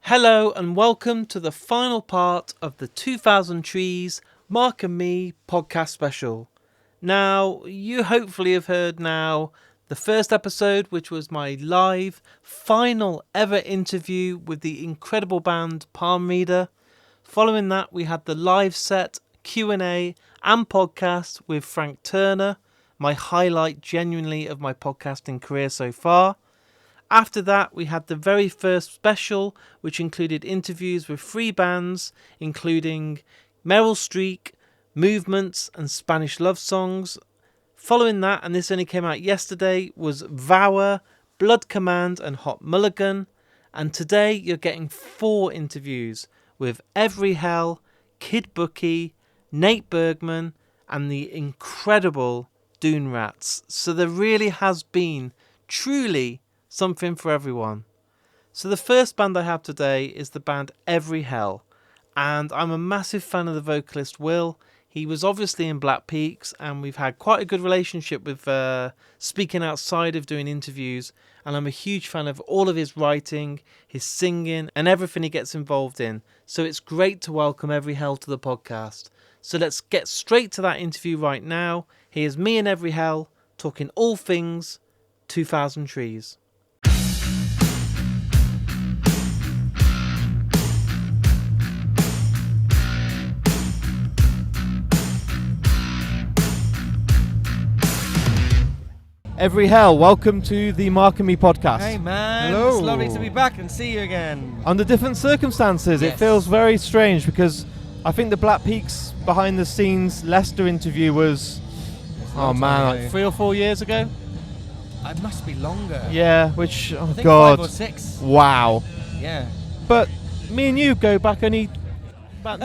Hello and welcome to the final part of the 2000trees Mark and Me podcast special. Now, you hopefully have heard now the first episode, which was my live final ever interview with the incredible band Palm Reader. Following that, we had the live set, Q&A and podcast with Frank Turner, my highlight genuinely of my podcasting career so far. After that, we had the very first special, which included interviews with three bands, including Meryl Streep, Movements and Spanish Love Songs. Following that, and this only came out yesterday, was Vower, Blood Command and Hot Mulligan. And today you're getting 4 interviews with Every Hell, Kid Bookie, Nate Bergman and the incredible Dune Rats. So there really has been truly something for everyone. So the first band I have today is the band Every Hell, and I'm a massive fan of the vocalist Will. He was obviously in Black Peaks, and we've had quite a good relationship with speaking outside of doing interviews, and I'm a huge fan of all of his writing, his singing and everything he gets involved in. So it's great to welcome Every Hell to the podcast. So let's get straight to that interview right now. Here's me and Every Hell talking all things 2000trees. Every Hell, welcome to the Mark and Me podcast. Hey man, Hello. It's lovely to be back and see you again. Under different circumstances, Yes. It feels very strange because I think the Black Peaks behind the scenes Leicester interview was, like 3 or 4 years ago. It must be longer. Yeah, which, I think God. 5 or 6. Wow. Yeah. But me and you go back only about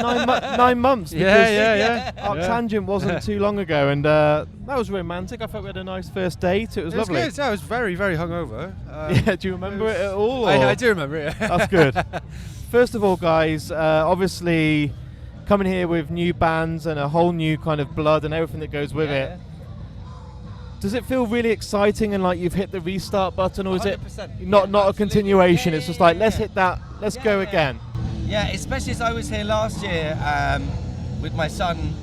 9 months. Yeah. Our tangent wasn't too long ago, and that was romantic. I thought we had a nice first date. It was lovely. Good. I was very, very hungover. Yeah, do you remember it at all? I do remember it. That's good. First of all, guys, obviously coming here with new bands and a whole new kind of blood and everything that goes with it. Does it feel really exciting and like you've hit the restart button, or is it 100%. not a continuation? Yeah, It's just like, let's yeah. hit that, let's go again. Yeah, especially as I was here last year with my son,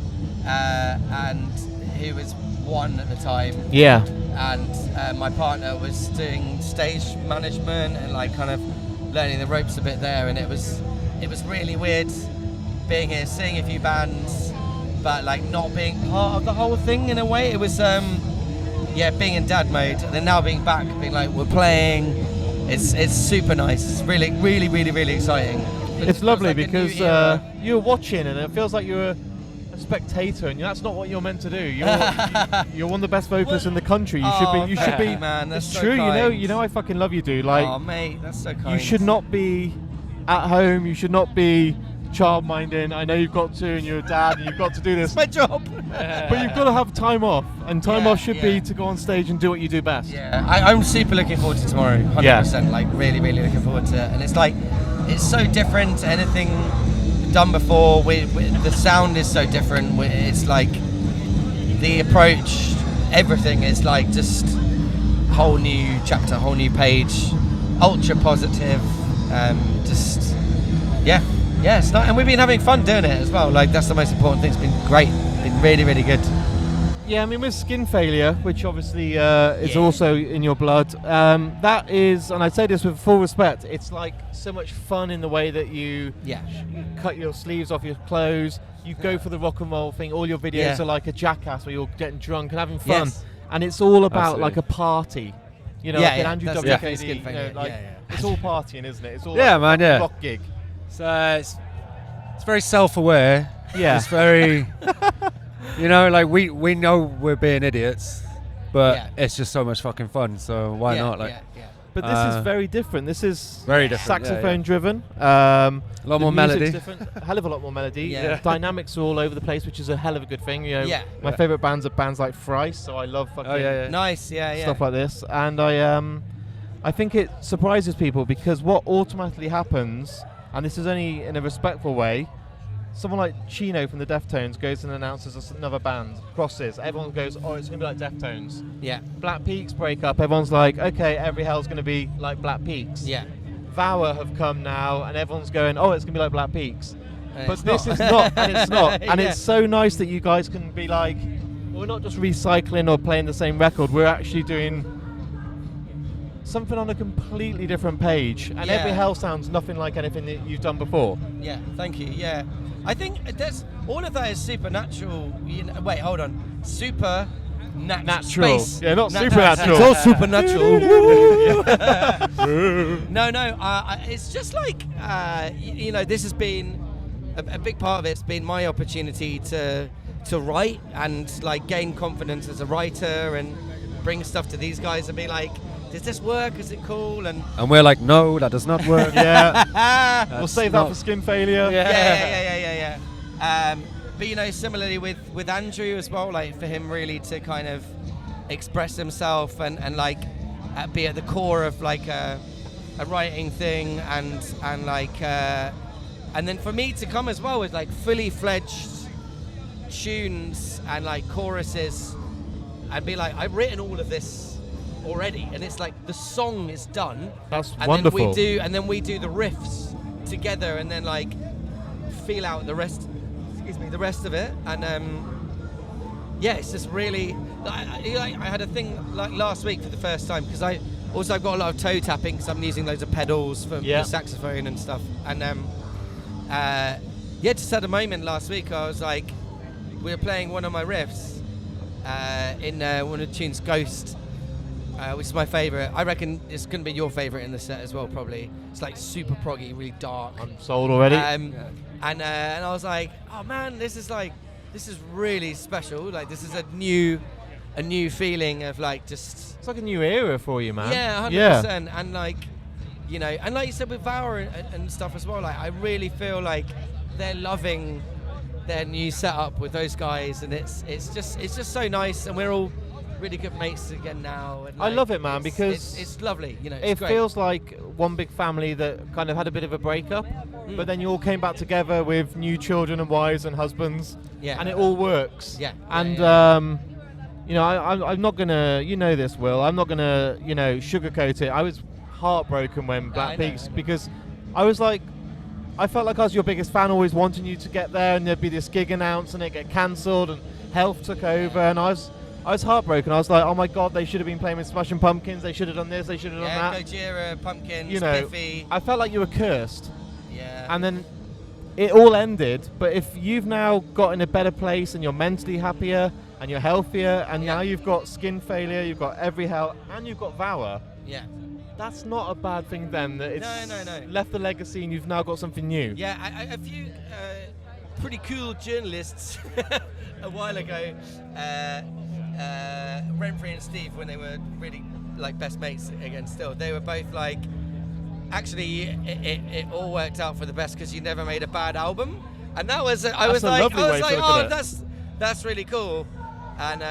and he was 1 at the time. Yeah. And my partner was doing stage management and like kind of learning the ropes a bit there, and it was really weird being here, seeing a few bands, but like not being part of the whole thing in a way. It was being in dad mode, and then now being back, being like we're playing. It's super nice. It's really, really, really, really exciting. It's lovely like a new because era. you're watching and it feels like you're a spectator, and that's not what you're meant to do. You're one of the best vocalists in the country. You should be. Man, that's it's so true. kind. You know I fucking love you, dude. Like, oh mate, that's so kind. you should not be at home. You should not be child-minding. I know you've got to, and you're a dad, and you've got to do this. It's my job. But you've got to have time off, and time off should be yeah. to go on stage and do what you do best. Yeah, I'm super looking forward to tomorrow. 100%. Like really, really looking forward to it. And it's like, it's so different to anything done before. The sound is so different. It's like the approach, everything is like just whole new chapter, whole new page, ultra positive. It's not, and we've been having fun doing it as well. Like that's the most important thing. It's been great. Been really, really good. Yeah, I mean, with Skin Failure, which obviously is also in your blood, that is, and I say this with full respect, it's like so much fun in the way that you cut your sleeves off your clothes, you go for the rock and roll thing, all your videos are like a Jackass where you're getting drunk and having fun, and it's all about like a party. You know, like an Andrew WKD, it's all partying, isn't it? It's all rock gig. So it's very self-aware. Yeah. It's very, like we know we're being idiots, but it's just so much fucking fun. So why not? Like, But this is very different. This is very different. Saxophone driven. A lot more melody. A hell of a lot more melody. Yeah. Dynamics are all over the place, which is a hell of a good thing. You know, my favourite bands are bands like Thrice, so I love fucking Nice, stuff like this. And I think it surprises people because what automatically happens, and this is only in a respectful way, someone like Chino from the Deftones goes and announces another band, Crosses. Everyone goes, oh, it's going to be like Deftones. Yeah. Black Peaks break up. Everyone's like, okay, Every Hell's going to be like Black Peaks. Yeah. Vower have come now, and everyone's going, oh, it's going to be like Black Peaks. And But it's this not. is not, and it's not. And Yeah. it's so nice that you guys can be like, well, we're not just recycling or playing the same record, we're actually doing something on a completely different page. And Yeah. Every Hell sounds nothing like anything that you've done before. Yeah, thank you. Yeah, I think there's all of that is supernatural. Wait, hold on. Natural. Space. Yeah, not supernatural. It's all supernatural. No. It's just like this has been a big part of it's been my opportunity to write and like gain confidence as a writer and bring stuff to these guys and be like, does this work? Is it cool? And we're like, no, that does not work. Yeah. We'll That's save that not- for Skin Failure. yeah. But similarly with Andrew as well, like for him really to kind of express himself and like be at the core of like a writing thing and then for me to come as well with like fully fledged tunes and like choruses and be like, I've written all of this already, and it's like the song is done. That's and wonderful. Then we do the riffs together, and then like feel out the rest of it. And it's just really. I had a thing like last week for the first time because I've got a lot of toe tapping because I'm using loads of pedals for the saxophone and stuff. And just had a moment last week. I was like, we were playing one of my riffs in one of the tunes, Ghost. Which is my favourite. I reckon it's going to be your favourite in the set as well, probably. It's like super proggy, really dark. I'm sold already. And I was like, oh man, this is really special. Like this is a new feeling of like just. It's like a new era for you, man. Yeah, 100%. And like, and like you said with Vower and stuff as well. Like I really feel like they're loving their new setup with those guys, and it's just so nice, and we're all really good mates again now. And I like, love it, man, because it's lovely. It's it great. feels like one big family that kind of had a bit of a breakup, but then you all came back together with new children and wives and husbands, and it all works. Yeah. And I'm not gonna, this, Will. I'm not gonna, sugarcoat it. I was heartbroken when Black Peaks because I was like, I felt like I was your biggest fan, always wanting you to get there, and there'd be this gig announced and it get cancelled, and health took over, and I was heartbroken. I was like, oh my god, they should have been playing with Smashing Pumpkins. They should have done this. They should have done that. Gojira, Pumpkins, Biffy. I felt like you were cursed. Yeah. And then it all ended. But if you've now got in a better place and you're mentally happier and you're healthier, and now you've got Skin Failure, you've got Every Hell, and you've got Vower. Yeah. That's not a bad thing then. That it's No. left the legacy and you've now got something new. Yeah, a few pretty cool journalists a while ago. Renfrey and Steve, when they were really like best mates again still, they were both like, actually it all worked out for the best because you never made a bad album. And that was that's really cool. And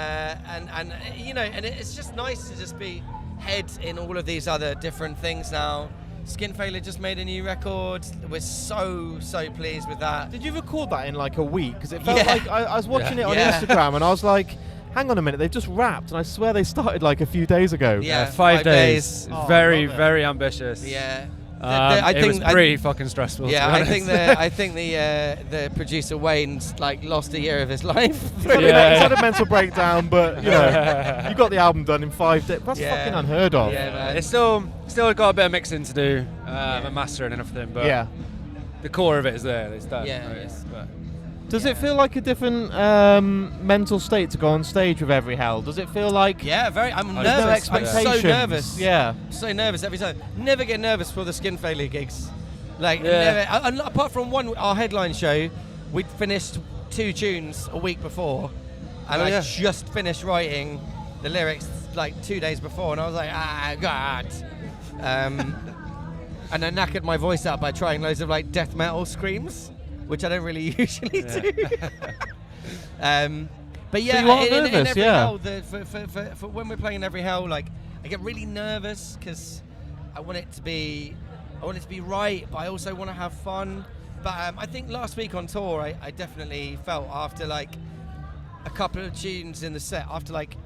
it's just nice to just be head in all of these other different things now. Skin Failure just made a new record. We're so pleased with that. Did you record that in like a week? Because it felt like I was watching it on Instagram and I was like, hang on a minute, they've just rapped, and I swear they started like a few days ago. Yeah, 5 days. Oh, very, love it. very ambitious. Yeah. It was pretty fucking stressful. Yeah, to be honest. I think the producer Wayne's like lost a year of his life. He's had a mental breakdown, but you got the album done in 5 days. That's fucking unheard of. Yeah, man. It's still got a bit of mixing to do, and mastering and everything, but the core of it is there. It's done. Does it feel like a different mental state to go on stage with Every Hell? Does it feel like very? I'm there's nervous. no expectations? I'm so nervous. Yeah. So nervous every time. Never get nervous for the Skin Failure gigs. Like never. Apart from our headline show, we'd finished 2 tunes a week before, and I just finished writing the lyrics like 2 days before, and I was like, God. And I knackered my voice out by trying loads of like death metal screams, which I don't really usually do. But yeah, so you are in nervous, Every Hell, for when we're playing in Every Hell, like I get really nervous because I want it to be right, but I also want to have fun. But I think last week on tour, I definitely felt after like a couple of tunes in the set, after like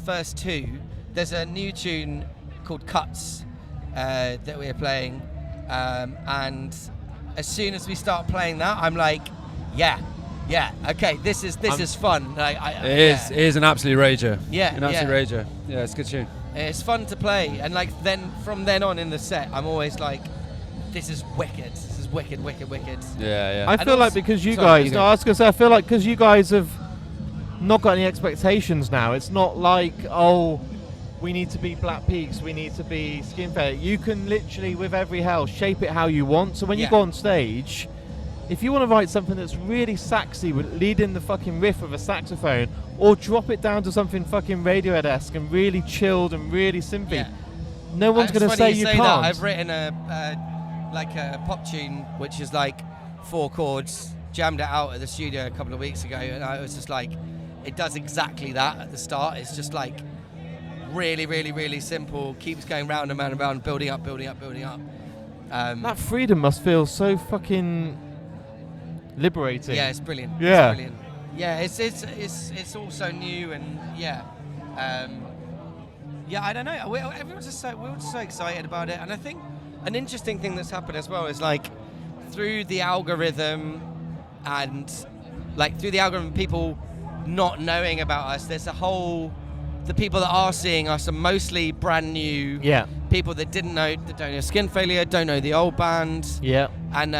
first 2, there's a new tune called Cuts that we're playing. and as soon as we start playing that, I'm like, okay, this is fun. Like, it is an absolute rager. Yeah, an absolute rager. Yeah, it's a good tune. It's fun to play, and like then from then on in the set, I'm always like, this is wicked. This is wicked. Yeah. I feel like because you guys, I was gonna say, I feel like because you guys have not got any expectations now. It's not like, oh, we need to be Black Peaks, we need to be Skinfair. You can literally, with Every Hell, shape it how you want. So when you go on stage, if you want to write something that's really saxy, with lead in the fucking riff with a saxophone, or drop it down to something fucking Radiohead-esque and really chilled and really synthy, no one's going to say you can't. That. I've written a pop tune which is like 4 chords, jammed it out at the studio a couple of weeks ago, and I was just like, it does exactly that at the start. It's just like really, really, really simple, keeps going round and round and round, building up. That freedom must feel so fucking liberating. Yeah, it's brilliant. Yeah. It's brilliant. Yeah, it's all so new, and I don't know. Everyone's just we're all so excited about it, and I think an interesting thing that's happened as well is like through the algorithm people not knowing about us. There's the people that are seeing us are mostly brand new. Yeah. People that don't know Skin Failure, don't know the old band. Yeah. And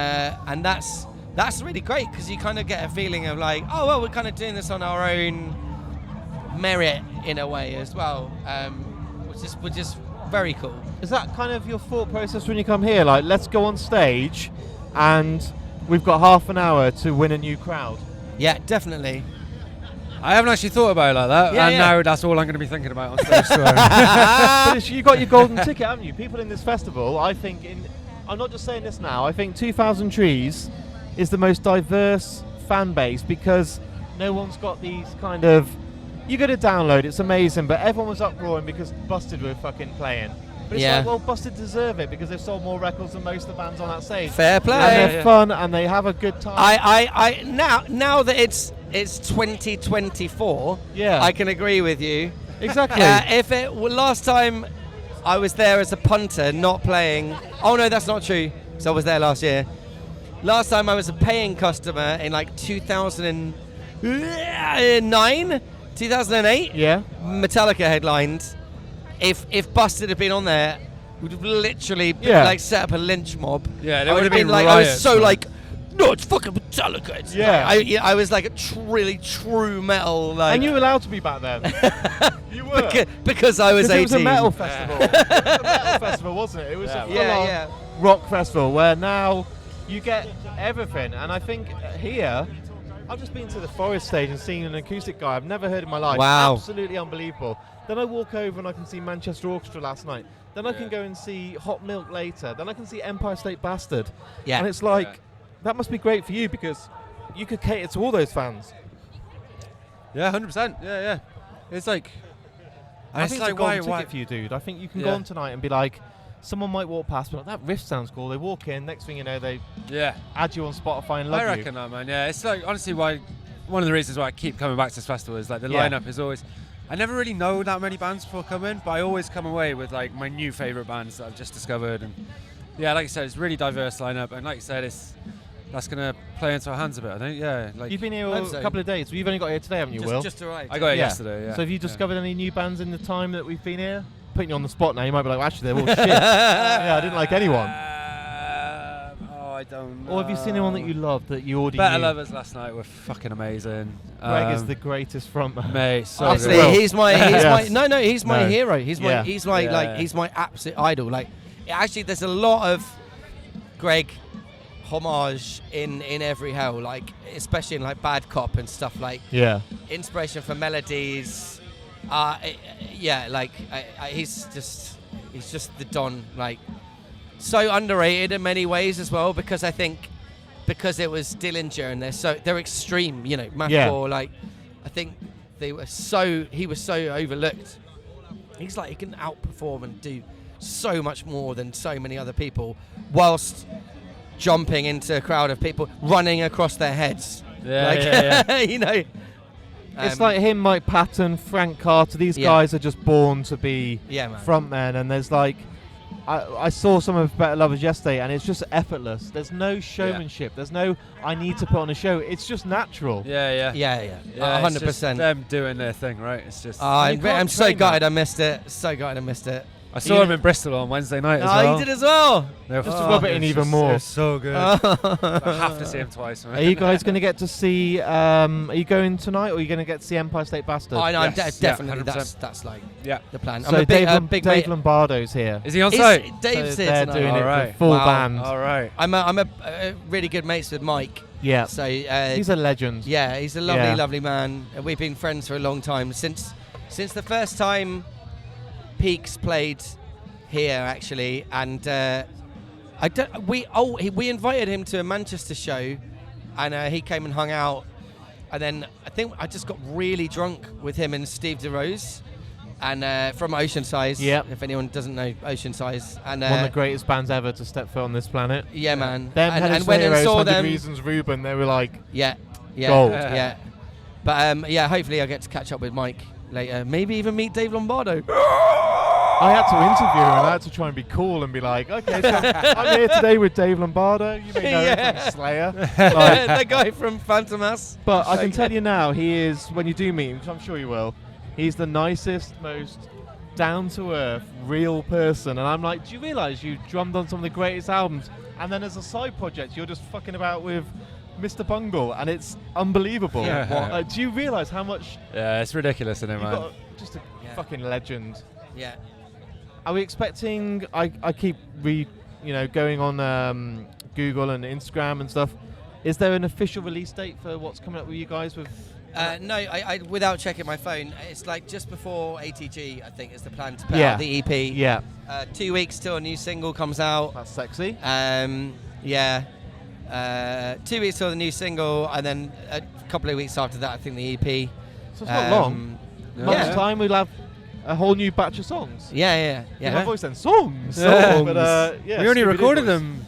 that's really great, because you kind of get a feeling of like, oh well, we're kind of doing this on our own merit in a way as well, which is very cool. Is that kind of your thought process when you come here? Like, let's go on stage, and we've got half an hour to win a new crowd. Yeah, definitely. I haven't actually thought about it like that, and now that's all I'm going to be thinking about on stage. But you got your golden ticket, haven't you? People in this festival, I think, I'm not just saying this now, I think 2000 Trees is the most diverse fan base, because no one's got these kind of, you go to download, it's amazing, but everyone was uproaring because Busted were fucking playing. But it's like, well, Busted deserve it because they've sold more records than most of the bands on that stage. Fair play. And they're fun and they have a good time. Now that it's 2024, I can agree with you. Exactly. Last time I was there as a punter, not playing. Oh no, that's not true. So I was there last year. Last time I was a paying customer in like 2009, 2008. Yeah. Metallica headlined. If Busted had been on there, we'd have literally like set up a lynch mob. Yeah, there would have been like, riots, I was so like, no, it's fucking Metallica. It's I was like a really true metal. Like, and you were allowed to be back then. You were. Because I was 18. It was a metal festival. It was a metal festival, wasn't it? It was a full-on rock festival where now you get everything. And I think here, I've just been to the Forest stage and seen an acoustic guy I've never heard in my life. Wow. Absolutely unbelievable. Then I walk over and I can see Manchester Orchestra last night. Then I can go and see Hot Milk later. Then I can see Empire State Bastard. Yeah. And it's like, that must be great for you because you could cater to all those fans. Yeah, 100%. Yeah. It's like, I think it's a golden ticket for you, dude. I think you can go on tonight and be like, someone might walk past, but that riff sounds cool. They walk in, next thing you know, they add you on Spotify and love you. I reckon that, man. Yeah, it's like, honestly, one of the reasons why I keep coming back to this festival is like the lineup is always, I never really know that many bands before coming, but I always come away with like my new favourite bands that I've just discovered. And yeah, like I said, it's a really diverse lineup, and like I said, that's going to play into our hands a bit, I think. Yeah, like, you've been here a couple of days. You've only got here today, haven't you, Will? Just arrived. I got here yesterday. Yeah. So have you discovered any new bands in the time that we've been here? Putting you on the spot now, you might be like, well, actually, they're all shit. Yeah, I didn't like anyone. I don't know. Or have you seen anyone that you loved that you already Better knew? Lovers last night were fucking amazing. Greg is the greatest frontman. Mate, so honestly, good. he's my hero. He's my absolute idol. Like, actually, there's a lot of Greg homage in Every Hell, like especially in like Bad Cop and stuff, like inspiration for melodies. He's just the Don, like so underrated in many ways as well, because I think because it was Dillinger and they're extreme, you know, Mathcore, like I think he was so overlooked. He's like, he can outperform and do so much more than so many other people whilst jumping into a crowd of people running across their heads. You know. It's like him, Mike Patton, Frank Carter. These guys are just born to be frontmen, and there's like, I saw some of Better Lovers yesterday, and it's just effortless. There's no showmanship. There's no I need to put on a show. It's just natural. Yeah. 100%. It's just them doing their thing, right? It's just. I'm so gutted I missed it. I saw him in Bristol on Wednesday night as well. He did as well. Just to rub it in even more. It's so good. I have to see him twice. Man. Are you guys going to get to see? Are you going tonight, or are you going to get to see Empire State Bastard? I know, Yes. definitely. Yeah, That's like Yeah. the plan. So I'm a Dave, big Dave mate. Lombardo's here. Is he on site? Dave's So here they're tonight. doing it Alright. with full Wow. band. All right. I'm a really good mates with Mike. Yeah, So he's a legend. yeah, he's a lovely, Yeah. lovely man. We've been friends for a long time since the first time Peaks played here, actually, and we invited him to a Manchester show, and he came and hung out, and then I think I just got really drunk with him and Steve DeRose, and from Oceansize. Yep. If anyone doesn't know Oceansize, and One of the greatest bands ever to step foot on this planet. yeah, man. Them and went and saw 100 them. Reasons Ruben, they were like, Yeah. Gold. Yeah. But hopefully I'll get to catch up with Mike later. Maybe even meet Dave Lombardo. I had to interview him and I had to try and be cool and be like, okay, so I'm here today with Dave Lombardo. You may know him from Slayer. Like, That guy from Phantom Ass. but I can tell you now, he is, when you do meet him, which I'm sure you will, he's the nicest, most down-to-earth, real person. And I'm like, do you realise you drummed on some of the greatest albums? And then as a side project, you're just fucking about with Mr. Bungle, and it's unbelievable. Yeah. Do you realise how much Yeah, it's ridiculous, isn't it, you've man? got? Just a fucking legend. Yeah. Are we expecting? I keep going on Google and Instagram and stuff. Is there an official release date for what's coming up with you guys? With No, I without checking my phone, it's like just before ATG, I think, is the plan to put Yeah. out the EP. yeah, 2 weeks till a new single comes out. that's sexy. 2 weeks till the new single, and then a couple of weeks after that, I think the EP. So it's not long. Yeah. Month's time we'll have a whole new batch of songs. Yeah. My voice then songs. Songs. But, We only Scooby-Doo recorded voice. them.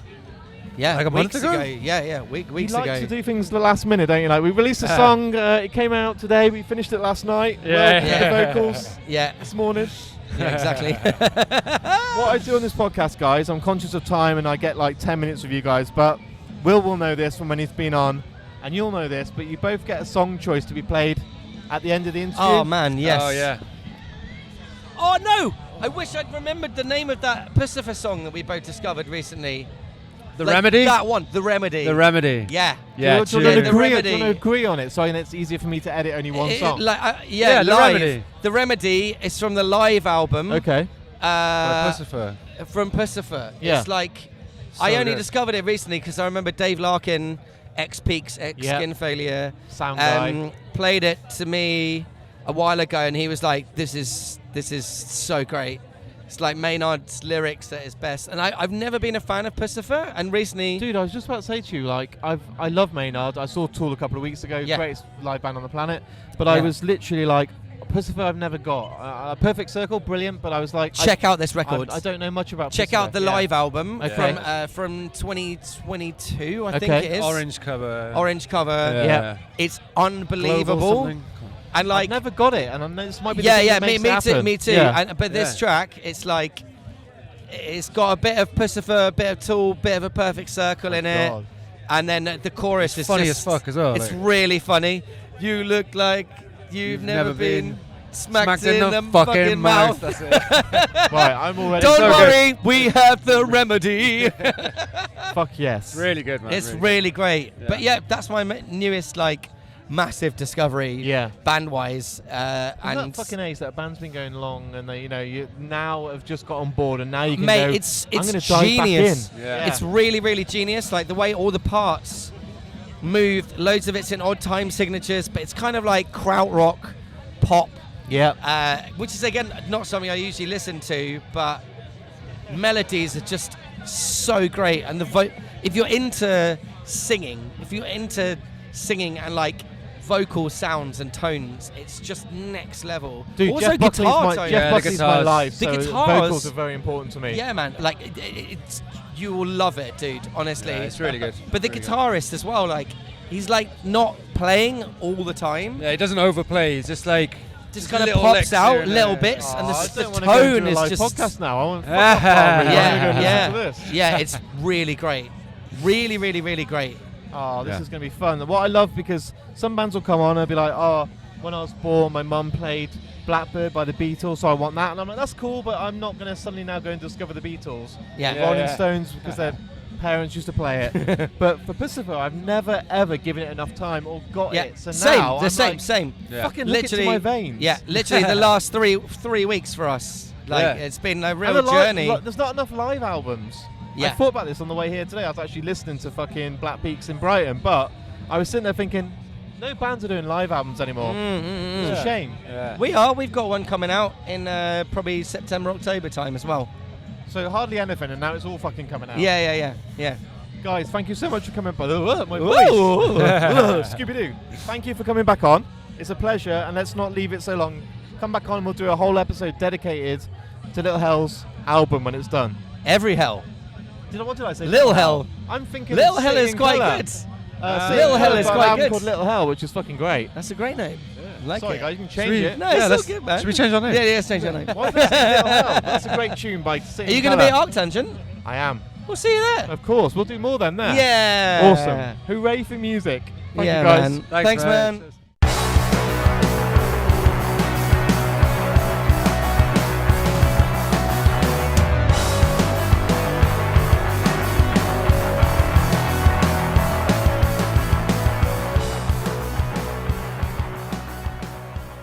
Yeah, Like a month weeks ago? Yeah, weeks You like ago. to do things the last minute, don't you? Like we released a song, it came out today. We finished it last night. Yeah. The vocals Yeah, this morning. yeah, exactly. What I do on this podcast, guys, I'm conscious of time and I get like 10 minutes with you guys, but Will know this from when he's been on, and you'll know this, but you both get a song choice to be played at the end of the interview. Oh man, yes. Oh, yeah. Oh no! I wish I'd remembered the name of that Pacifica song that we both discovered recently. The Like Remedy? That one, The Remedy. The Remedy. Yeah. Yeah, do you want The to agree? Remedy. Do you want to agree on it so it's easier for me to edit only one song? Yeah, The live. Remedy. The Remedy is from the live album. Okay. Pussifer. From Pacifica. Yeah. It's like So I only good. discovered it recently because I remember Dave Larkin, ex-Peaks, ex-Skin Failure, Sound guy. played it to me a while ago, and he was like, "This is so great." It's like Maynard's lyrics at his best, and I've never been a fan of Pacifica, and recently, Dude, I was just about to say to you, like, I love Maynard. I saw Tool a couple of weeks ago, Yeah. greatest live band on the planet. But I Yeah. was literally like, Pacifica I've never got. Perfect Circle, brilliant, but I was like, check out this record. I don't know much about Check Pacifica. out the Yeah. live album Okay. from 2022, I think Okay. it is. Orange cover. Orange cover. Yeah. It's Global unbelievable. something. And like, I've never got it, and I know this might be the yeah, thing yeah, that me makes it too, happen. me too. Yeah. But this Yeah. track, it's like, it's got a bit of Pacifica, a bit of Tool, bit of a Perfect Circle in it, God. and then the chorus is Funny just as fuck as well. It's like. really funny. You look like you've never been smacked in the fucking mouth. That's it. Right, I'm already. Don't so worry, we have the remedy. Fuck yes. Really good, man. It's really really great. Yeah. But yeah, that's my newest like massive discovery. Yeah. Band-wise, Isn't and that fucking ace that a band's been going long and they, you now have just got on board and now you can mate, go, it's I'm gonna genius. dive back in. Yeah. It's really, really genius. Like the way all the parts moved, loads of it's in odd time signatures, but it's kind of like krautrock pop, Yeah. which is again not something I usually listen to, but melodies are just so great. And if you're into singing, and like vocal sounds and tones, it's just next level. Dude, also Jeff Buckley's guitar my, tones. Jeff Yeah, the Buckley's my guitars. life, The so guitars- vocals are very important to me. Yeah, man. Like it's you will love it, dude. Honestly, Yeah, it's really good. But the Really good. guitarist as well, like he's like not playing all the time. Yeah, he doesn't overplay. He's just like just kind of little pops licks out, here and little there. bits, and I the don't wanna go and do tone a is live just podcast now. I want to yeah, it's really great, really, really, really great. Oh, this is going to be fun. What I love, because some bands will come on and be like, oh, when I was born, my mum played Blackbird by the Beatles, so I want that. And I'm like, that's cool, but I'm not going to suddenly now go and discover the Beatles. Yeah. Rolling Stones, because their parents used to play it. But for Pacifica, I've never, ever given it enough time or got it. So now I'm same, like, same. fucking look into my veins. Yeah, literally the last three weeks for us. Like, it's been a real journey. There's not enough live albums. Yeah. I thought about this on the way here today. I was actually listening to fucking Black Peaks in Brighton, but I was sitting there thinking, no bands are doing live albums anymore. It's a shame. Yeah. We've got one coming out in probably September, October time as well. So hardly anything, and now it's all fucking coming out. Yeah. Guys, thank you so much for coming back. My voice. Scooby-Doo. Thank you for coming back on. It's a pleasure, and let's not leave it so long. Come back on and we'll do a whole episode dedicated to Little Hell's album when it's done. Every Hell. What did I say? Little Hell. I'm thinking Little Hell is quite good. Little Hell is quite good. Called Little Hell, which is fucking great. That's a great name. Like Sorry, it. guys, you can change it. No, it's all good, man. Should we change our name? Yeah, let's change our name. Why don't we say Little Hell? That's a great tune by City. Are you going to be at Arctangent? I am. We'll see you there. Of course, we'll do more than that. Yeah. Awesome. Hooray for music. Thank yeah, you guys. man. Thanks, man.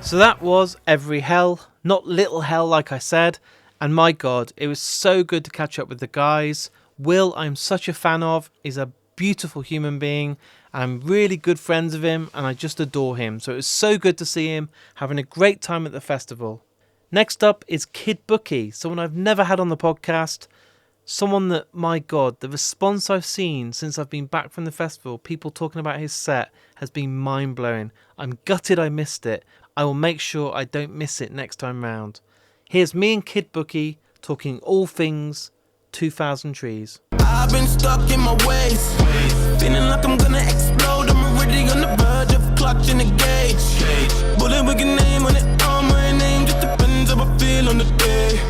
So that was Every Hell, not Little Hell like I said, and my god, it was so good to catch up with the guys. Will, I'm such a fan of, is a beautiful human being, and I'm really good friends with him, and I just adore him. So it was so good to see him having a great time at the festival. Next up is Kid Bookie, someone I've never had on the podcast, someone that, my god, the response I've seen since I've been back from the festival, people talking about his set, has been mind-blowing. I'm gutted I missed it. I will make sure I don't miss it next time round. Here's me and Kid Bookie talking all things 2000 Trees. I've been stuck in my ways, feeling like I'm gonna explode. I'm already on the verge of clutching the gauge. Bullet with your name on it, all my name just depends how I feel on the day.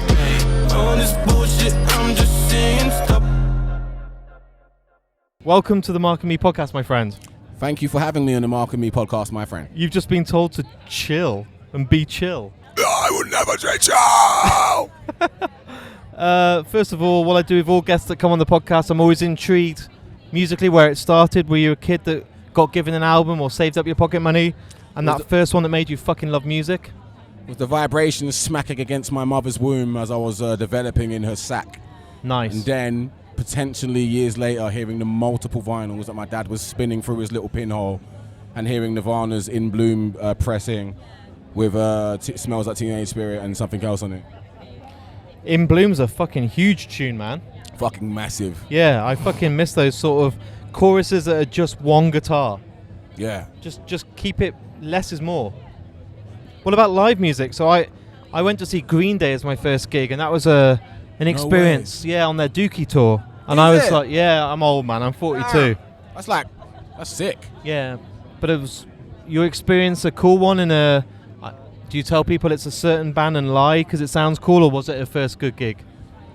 All this bullshit, I'm just saying stop. Welcome to the Mark and Me podcast, my friend. Thank you for having me on the Mark and Me podcast, my friend. You've just been told to chill and be chill. I would never say ciao! First of all, what I do with all guests that come on the podcast, I'm always intrigued musically where it started. Were you a kid that got given an album or saved up your pocket money, and that first one that made you fucking love music? With the vibrations smacking against my mother's womb as I was developing in her sack. Nice. And then, potentially years later, hearing the multiple vinyls that my dad was spinning through his little pinhole, and hearing Nirvana's In Bloom pressing with Smells Like Teenage Spirit and something else on it. In Bloom's a fucking huge tune, man. Fucking massive. Yeah, I fucking miss those sort of choruses that are just one guitar. Yeah. Just keep it, less is more. What about live music? So I went to see Green Day as my first gig, and that was an experience. Yeah, on their Dookie tour. And I was like, yeah, I'm old, man. I'm 42. That's sick. Yeah, but it was your experience a cool one in a... Do you tell people it's a certain band and lie because it sounds cool, or was it a first good gig?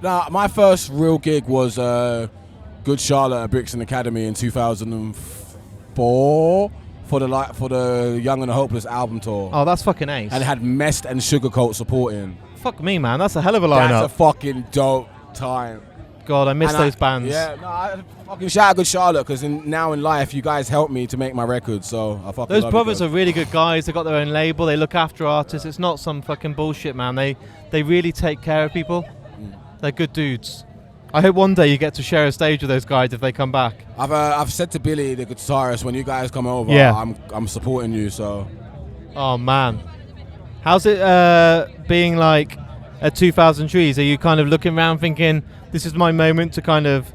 Nah, my first real gig was Good Charlotte at Brixton Academy in 2004 for the Young and the Hopeless album tour. Oh, that's fucking ace. And it had Mest and Sugarcoat supporting. Fuck me, man. That's a hell of a lineup. That's a fucking dope time. God, I miss those bands. Yeah, no, I fucking shout out Good Charlotte because now in life you guys helped me to make my record, so I fucking Those love brothers you are really good guys. They got their own label. They look after artists. It's not some fucking bullshit, man. They really take care of people. They're good dudes. I hope one day you get to share a stage with those guys if they come back. I've said to Billy, the guitarist, when you guys come over, I'm supporting you. So. Oh man, how's it being like at 2000 Trees? Are you kind of looking around thinking, this is my moment to kind of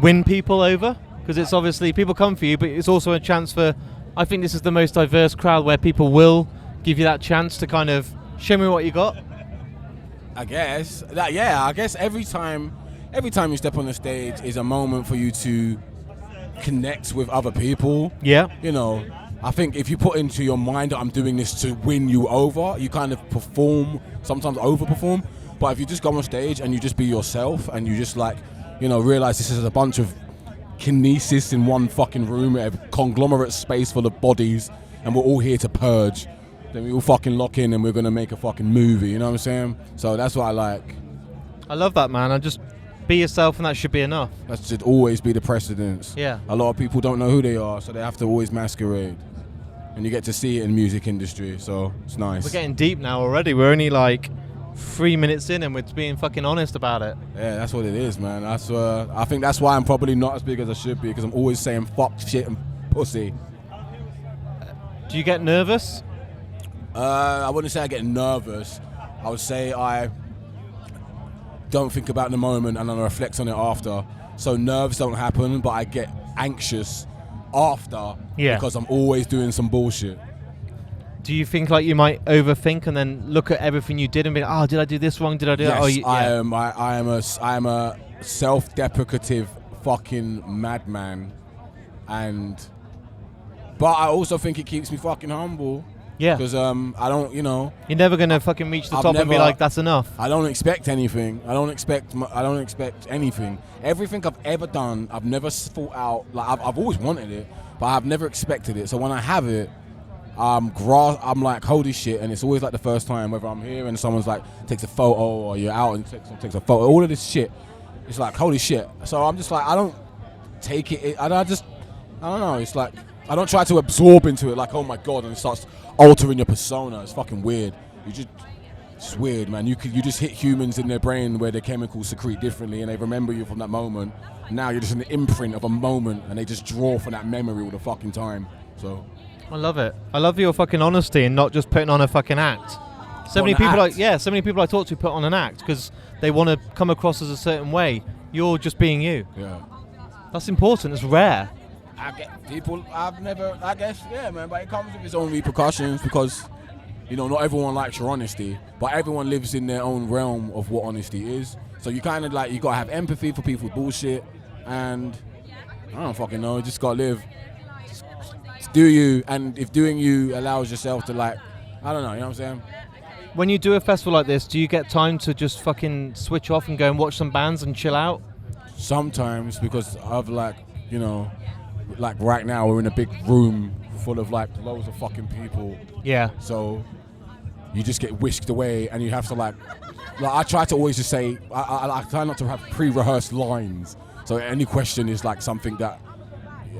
win people over? Because it's obviously, people come for you, but it's also a chance for, I think this is the most diverse crowd where people will give you that chance to kind of show me what you got. I guess. I guess every time you step on the stage is a moment for you to connect with other people. Yeah. You know, I think if you put into your mind that I'm doing this to win you over, you kind of perform, sometimes overperform. But if you just go on stage and you just be yourself and you just like, you know, realize this is a bunch of kinesis in one fucking room, a conglomerate space full of bodies, and we're all here to purge, then we all fucking lock in and we're gonna make a fucking movie, you know what I'm saying? So that's what I like. I love that, man. And just be yourself, and that should be enough. That should always be the precedence. Yeah. A lot of people don't know who they are, so they have to always masquerade. And you get to see it in music industry, so it's nice. We're getting deep now already. We're only like 3 minutes in and we're being fucking honest about it. Yeah, that's what it is, man. That's I think that's why I'm probably not as big as I should be, because I'm always saying fuck, shit, and pussy. Do you get nervous? I wouldn't say I get nervous. I would say I don't think about the moment and then I reflect on it after. So nerves don't happen, but I get anxious after because I'm always doing some bullshit. Do you think like you might overthink and then look at everything you did and be like, oh, did I do this wrong? Did I do that? Yes, I am a self-deprecative fucking madman, but I also think it keeps me fucking humble. Yeah. Because I don't, you know. You're never gonna fucking reach the top and be like, that's enough. I don't expect anything. I don't expect anything. Everything I've ever done, I've never thought out. Like I've always wanted it, but I've never expected it. So when I have it, I'm like, holy shit, and it's always like the first time, whether I'm here and someone's like takes a photo or you're out and takes a photo, all of this shit, it's like holy shit. So I'm just like, I don't take it. I don't know. It's like I don't try to absorb into it like, oh my god, and it starts altering your persona. It's fucking weird. It's weird, man. You just hit humans in their brain where their chemicals secrete differently, and they remember you from that moment. Now you're just an imprint of a moment, and they just draw from that memory all the fucking time. So I love it. I love your fucking honesty and not just putting on a fucking act. So many people I talk to put on an act because they want to come across as a certain way. You're just being you. Yeah. That's important. It's rare. I guess, yeah, man, but it comes with its own repercussions because, you know, not everyone likes your honesty, but everyone lives in their own realm of what honesty is. So you kind of like, you gotta have empathy for people's bullshit, and I don't fucking know, you just gotta live. Just do you, and if doing you allows yourself to like, I don't know, you know what I'm saying? When you do a festival like this, do you get time to just fucking switch off and go and watch some bands and chill out? Sometimes, because I've like, you know, like right now we're in a big room full of like loads of fucking people. Yeah. So you just get whisked away, and you have to like I try to always just say, I try not to have pre-rehearsed lines. So any question is like something that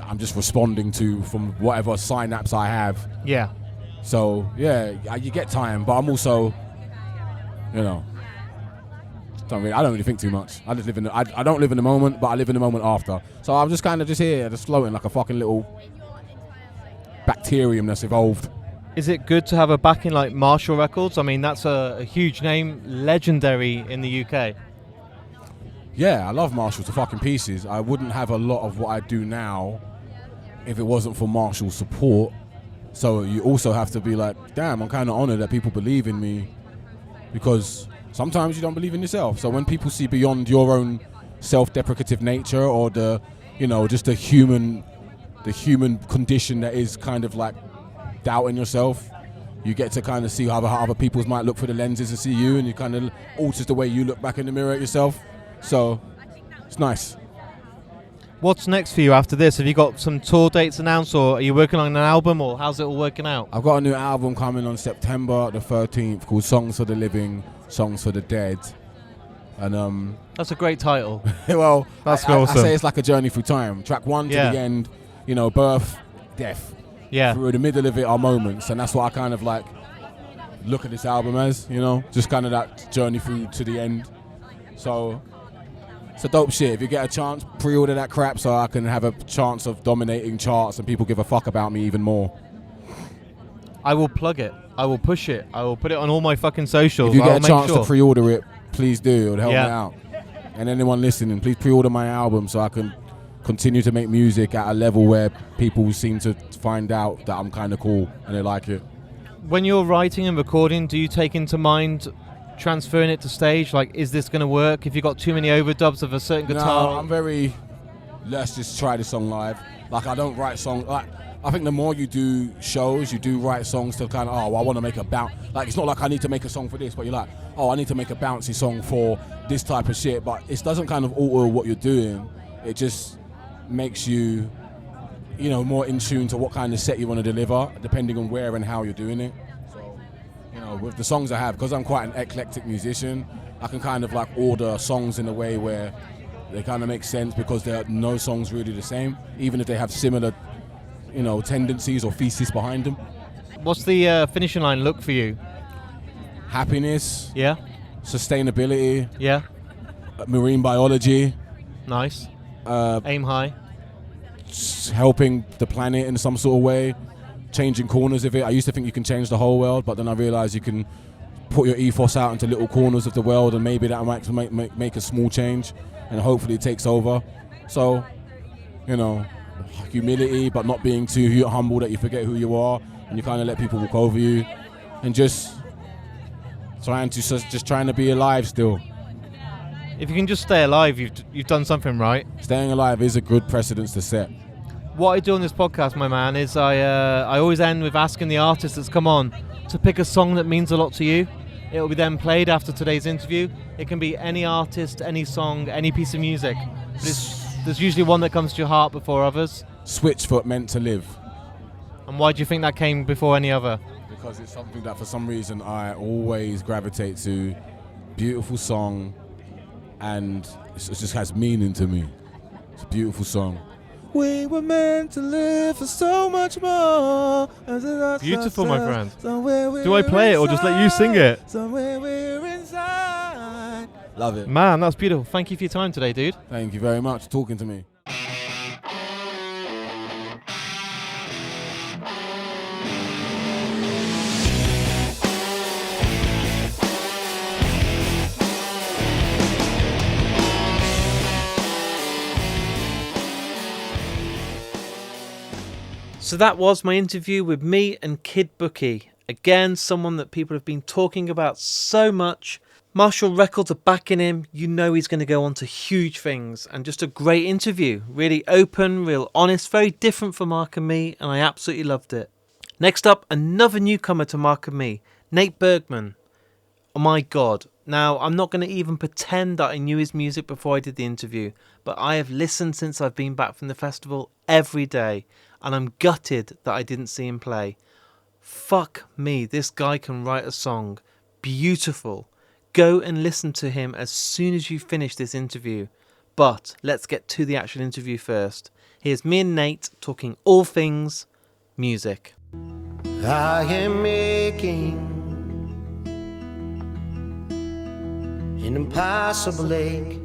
I'm just responding to from whatever synapse I have. Yeah. So yeah, you get time, but I'm also, you know, I don't really think too much. I just live in I don't live in the moment, but I live in the moment after. So I'm just kind of just here, just floating like a fucking little bacterium that's evolved. Is it good to have a backing like Marshall Records? I mean, that's a huge name, legendary in the UK. Yeah, I love Marshall to fucking pieces. I wouldn't have a lot of what I do now if it wasn't for Marshall's support. So you also have to be like, damn, I'm kind of honored that people believe in me, because sometimes you don't believe in yourself. So when people see beyond your own self-deprecative nature or the, you know, just the human condition that is kind of like doubting yourself, you get to kind of see how other people's might look through the lenses and see you, and you kind of alters the way you look back in the mirror at yourself. So it's nice. What's next for you after this? Have you got some tour dates announced, or are you working on an album, or how's it all working out? I've got a new album coming on September the 13th called Songs for the Living, Songs for the Dead. And that's a great title. Well, that's I awesome. say it's like a journey through time. Track 1 to the end, you know, birth, death. Yeah. Through the middle of it are moments, and that's what I kind of like look at this album as, you know, just kind of that journey through to the end. So it's a dope shit. If you get a chance, pre-order that crap so I can have a chance of dominating charts and people give a fuck about me even more. I will plug it. I will push it. I will put it on all my fucking socials. If you get a chance to pre-order it, please do. It would help me out. And anyone listening, please pre-order my album so I can continue to make music at a level where people seem to find out that I'm kind of cool and they like it. When you're writing and recording, do you take into mind transferring it to stage? Like, is this going to work? If you've got too many overdubs of a certain guitar? No, I'm very, let's just try this song live. Like, I don't write songs. Like, I think the more you do shows, you do write songs to kind of, I want to make a bounce. Like, it's not like I need to make a song for this, but you're like, I need to make a bouncy song for this type of shit. But it doesn't kind of alter what you're doing. It just makes you, more in tune to what kind of set you want to deliver, depending on where and how you're doing it. So, with the songs I have, because I'm quite an eclectic musician, I can kind of like order songs in a way where they kind of make sense, because there are no songs really the same, even if they have similar, tendencies or theses behind them. What's the finishing line look for you? Happiness. Yeah. Sustainability. Yeah. Marine biology. Nice. Aim high. Helping the planet in some sort of way. Changing corners of it. I used to think you can change the whole world, but then I realized you can put your ethos out into little corners of the world, and maybe that might make a small change, and hopefully it takes over. So, humility, but not being too humble that you forget who you are, and you kind of let people walk over you, and just trying to be alive still. If you can just stay alive, you've done something right. Staying alive is a good precedence to set. What I do on this podcast, my man, is I always end with asking the artist that's come on to pick a song that means a lot to you. It will be then played after today's interview. It can be any artist, any song, any piece of music. But there's usually one that comes to your heart before others. Switchfoot, Meant to Live. And why do you think that came before any other? Because it's something that for some reason I always gravitate to. Beautiful song, and it just has meaning to me. It's a beautiful song. We were meant to live for so much more. Beautiful, my friend. Do I play it or just let you sing it? Somewhere we're inside. Love it. Man, that's beautiful. Thank you for your time today, dude. Thank you very much for talking to me. So that was my interview with me and Kid Bookie. Again, someone that people have been talking about so much. Marshall Records are backing him. You know he's going to go on to huge things. And just a great interview. Really open, real honest, very different from Mark and Me, and I absolutely loved it. Next up, another newcomer to Mark and Me, Nate Bergman. Oh my God. Now, I'm not going to even pretend that I knew his music before I did the interview, but I have listened since I've been back from the festival every day, and I'm gutted that I didn't see him play. Fuck me, this guy can write a song. Beautiful. Go and listen to him as soon as you finish this interview. But let's get to the actual interview first. Here's me and Nate talking all things music. I am making an impossible lake.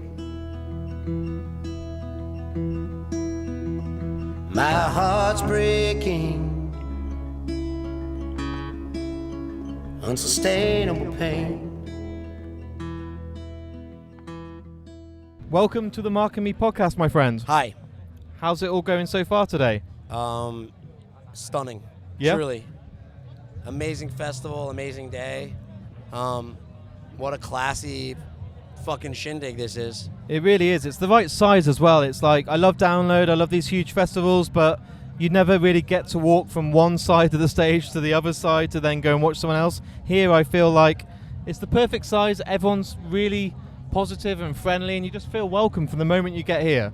My heart's breaking, unsustainable pain. Welcome to the Mark and Me podcast, my friend. Hi. How's it all going so far today? Stunning. Yeah? Truly. Amazing festival, amazing day. What a classy fucking shindig this is. It really is. It's the right size as well. It's like, I love Download, I love these huge festivals, but you never really get to walk from one side of the stage to the other side to then go and watch someone else. Here I feel like it's the perfect size. Everyone's really positive and friendly, and you just feel welcome from the moment you get here.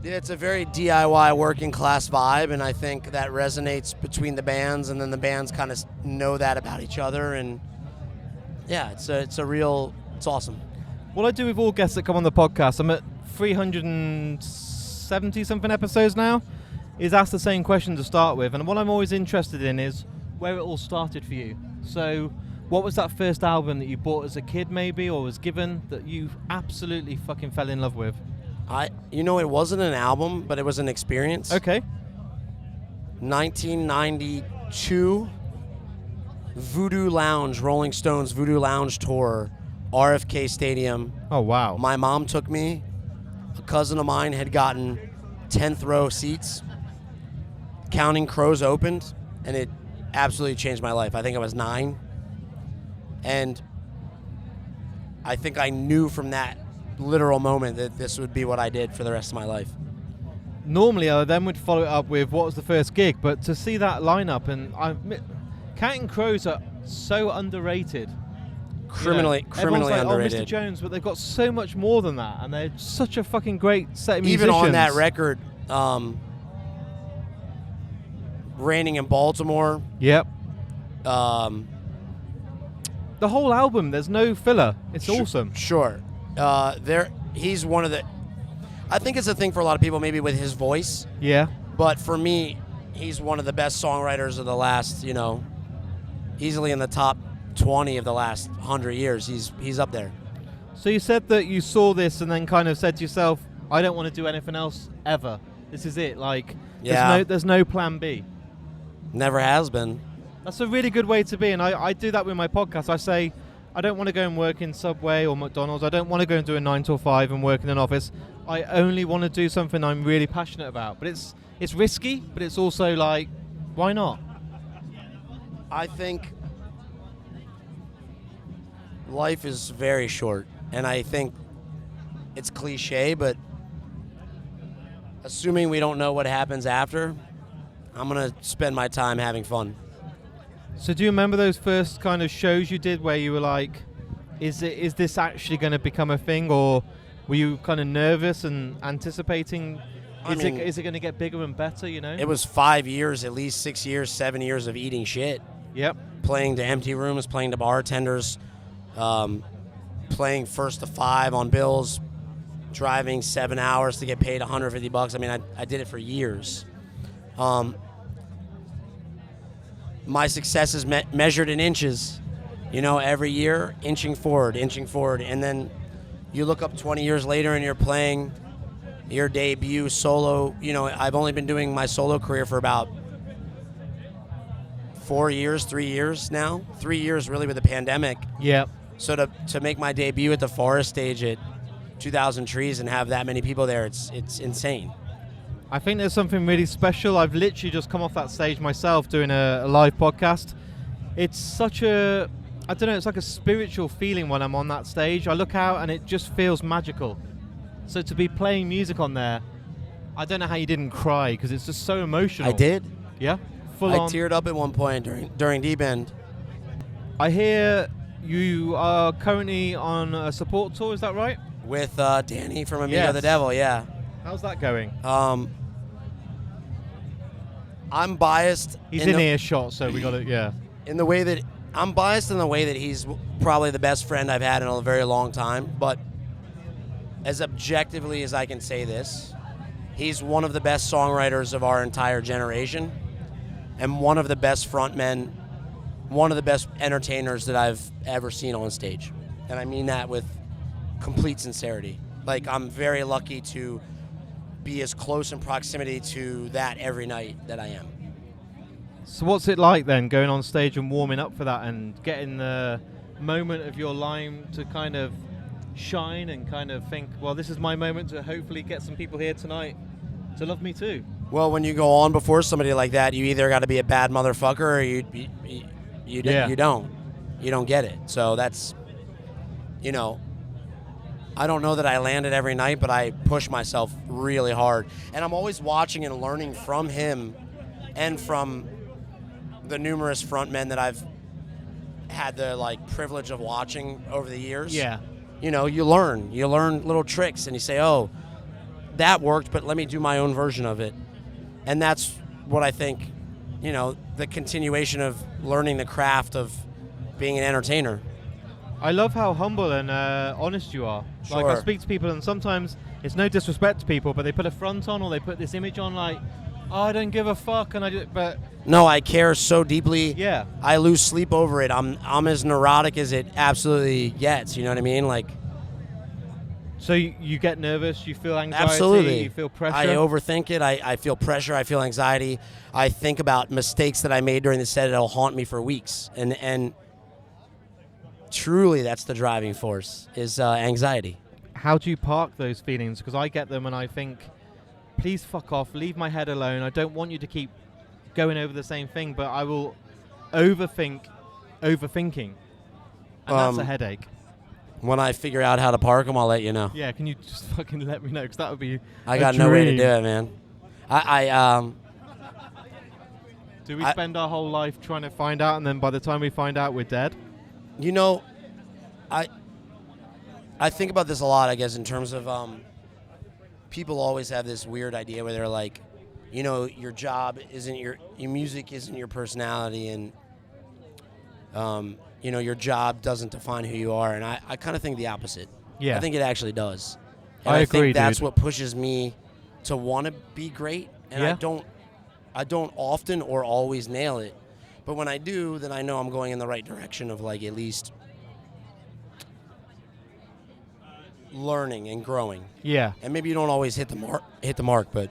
Yeah, it's a very DIY working class vibe, and I think that resonates between the bands, and then the bands kind of know that about each other, and yeah, it's awesome. What I do with all guests that come on the podcast, I'm at 370 something episodes now, is ask the same question to start with, and what I'm always interested in is where it all started for you. So what was that first album that you bought as a kid maybe, or was given, that you absolutely fucking fell in love with? It wasn't an album, but it was an experience. Okay. 1992 Voodoo Lounge, Rolling Stones Voodoo Lounge tour, RFK Stadium. Oh, wow. My mom took me. A cousin of mine had gotten 10th row seats. Counting Crows opened, and it absolutely changed my life. I think I was 9. And I think I knew from that literal moment that this would be what I did for the rest of my life. normally I then would follow it up with what was the first gig, but to see that lineup, and Counting Crows are so underrated. Criminally Everyone's like, underrated. Oh, Mr. Jones, but they've got so much more than that, and they're such a fucking great set of Even musicians. on that record, Raining in Baltimore. Yep. The The whole album, there's no filler. It's awesome. Sure. He's one of the. I think it's a thing for a lot of people, maybe with his voice. Yeah. But for me, he's one of the best songwriters of the last, easily in the top 20 of the last 100 years. He's up there. So you said that you saw this and then kind of said to yourself, I don't want to do anything else ever. This is it. Like, there's no plan B. Never has been. That's a really good way to be, and I do that with my podcast. I say, I don't want to go and work in Subway or McDonald's. I don't want to go and do a 9 to 5 and work in an office. I only want to do something I'm really passionate about. But it's risky, but it's also like, why not? I think life is very short, and I think it's cliche, but assuming we don't know what happens after, I'm going to spend my time having fun. So do you remember those first kind of shows you did where you were like, is this actually going to become a thing, or were you kind of nervous and anticipating, is it going to get bigger and better, It was 5 years, at least 6 years, 7 years of eating shit. Yep. Playing to empty rooms, playing to bartenders, playing first to 5 on bills, driving 7 hours to get paid $150. I mean, I did it for years. My success is measured in inches, every year, inching forward. And then you look up 20 years later and you're playing your debut solo. I've only been doing my solo career for about 3 years now. 3 years really with the pandemic. Yeah. So to make my debut at the Forest stage at 2000trees and have that many people there, it's insane. I think there's something really special. I've literally just come off that stage myself doing a live podcast. It's such a, I don't know, it's like a spiritual feeling when I'm on that stage. I look out and it just feels magical. So to be playing music on there, I don't know how you didn't cry, because it's just so emotional. I did. Yeah? Full I on. teared up at one point during Deep End. I hear you are currently on a support tour, is that right? With Danny from Amigo the Devil, yeah. How's that going? I'm biased. He's in earshot, so we got it, yeah. I'm biased in the way that he's probably the best friend I've had in a very long time, but as objectively as I can say this, he's one of the best songwriters of our entire generation, and one of the best frontmen, one of the best entertainers that I've ever seen on stage. And I mean that with complete sincerity. Like, I'm very lucky to be as close in proximity to that every night that I am. So what's it like then, going on stage and warming up for that and getting the moment of your line to kind of shine and kind of think, well, this is my moment to hopefully get some people here tonight to love me too? Well, when you go on before somebody like that, you either got to be a bad motherfucker or you don't get it. So that's, I don't know that I land it every night, but I push myself really hard. And I'm always watching and learning from him and from the numerous frontmen that I've had the privilege of watching over the years. Yeah. You learn little tricks and you say, oh, that worked, but let me do my own version of it. And that's what I think, the continuation of learning the craft of being an entertainer. I love how humble and honest you are. Sure. Like, I speak to people and sometimes it's no disrespect to people, but they put a front on or they put this image on like, oh, I don't give a fuck, and I do, but... No, I care so deeply. Yeah. I lose sleep over it. I'm as neurotic as it absolutely gets, you know what I mean? So you get nervous, you feel anxiety, absolutely. You feel pressure? I overthink it, I feel pressure, I feel anxiety. I think about mistakes that I made during the set that'll haunt me for weeks. And truly that's the driving force, is anxiety. How do you park those feelings? Because I get them and I think, please fuck off, leave my head alone. I don't want you to keep going over the same thing, but I will overthinking. And that's a headache. When I figure out how to park them, I'll let you know. Yeah, can you just fucking let me know? Because that would be I got no way to do it, man. Do we I- spend our whole life trying to find out, and then by the time we find out, we're dead? You know, I think about this a lot, I guess, in terms of people always have this weird idea where they're like, you know, your job isn't your music isn't your personality, and you know, your job doesn't define who you are. And I kind of think the opposite. Yeah. I think it actually does. And I I agree, think that's dude. what pushes me to want to be great. And Yeah. I don't often or always nail it, but when I do, then I know I'm going in the right direction of like at least learning and growing. Yeah. And maybe you don't always hit the mark, but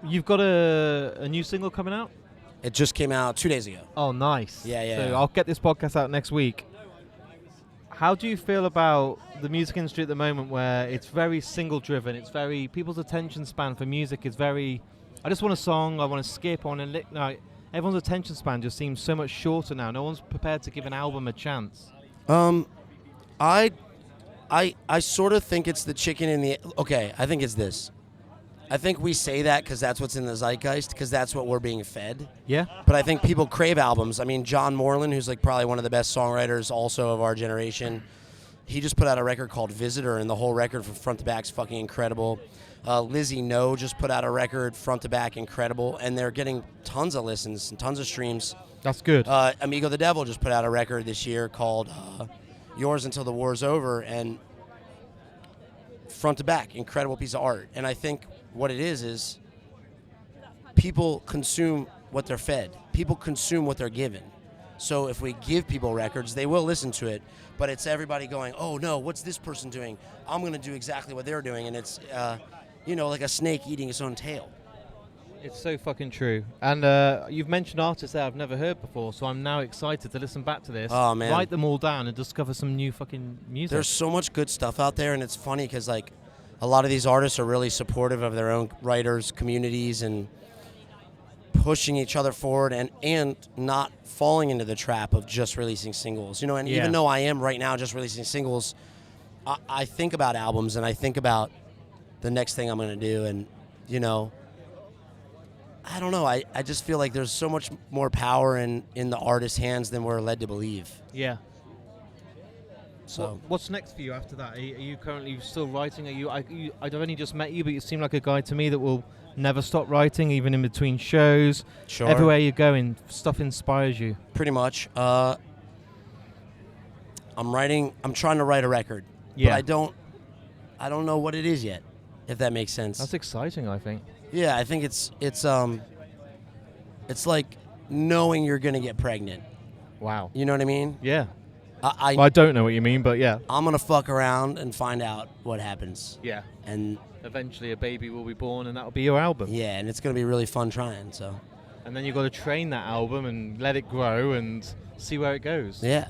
You've got a new single coming out? it just came out 2 days ago. Oh, nice. Yeah. So I'll get this podcast out next week. How do you feel about the music industry at the moment, where it's very single-driven? It's very people's attention span for music is very. I just want a song. I want to skip on and no. Everyone's attention span just seems so much shorter now. No one's prepared to give an album a chance. I sort of think it's the chicken and the. Okay, I think it's this. I think we say that because that's what's in the zeitgeist, because that's what we're being fed. Yeah. But I think people crave albums. I mean, John Moreland, who's like probably one of the best songwriters also of our generation, he just put out a record called Visitor, and the whole record from front to back is fucking incredible. Lizzie No just put out a record front to back, incredible, and they're getting tons of listens and tons of streams. That's good. Amigo the Devil just put out a record this year called Yours Until the War's Over, and front to back, incredible piece of art. And I think what it is people consume what they're fed. People consume what they're given. So if we give people records, they will listen to it, but it's everybody going, oh no, what's this person doing? I'm going to do exactly what they're doing. And it's, you know, like a snake eating its own tail. It's so fucking true. And you've mentioned artists that I've never heard before, so I'm now excited to listen back to this. Oh, man. Write them all down and discover some new fucking music. There's so much good stuff out there, and it's funny because like a lot of these artists are really supportive of their own writers, communities, and pushing each other forward, and not falling into the trap of just releasing singles. You know, and even though I am right now just releasing singles, I think about albums and I think about the next thing I'm going to do, and you know, I don't know. I just feel like there's so much more power in the artist's hands than we're led to believe. Yeah. So what's next for you after that? Are you currently still writing? I've only just met you, but you seem like a guy to me that will never stop writing, even in between shows. Sure. Everywhere you're going, stuff inspires you. Pretty much. I'm trying to write a record. Yeah. But I don't know what it is yet, if that makes sense. That's exciting, I think. Yeah, I think it's like knowing you're gonna get pregnant. Wow. You know what I mean? Yeah. I Well, I don't know what you mean, but yeah. I'm gonna fuck around and find out what happens. Yeah. And Eventually a baby will be born and that'll be your album. yeah, and it's gonna be really fun trying. So And then you've got to train that album and let it grow and see where it goes. yeah,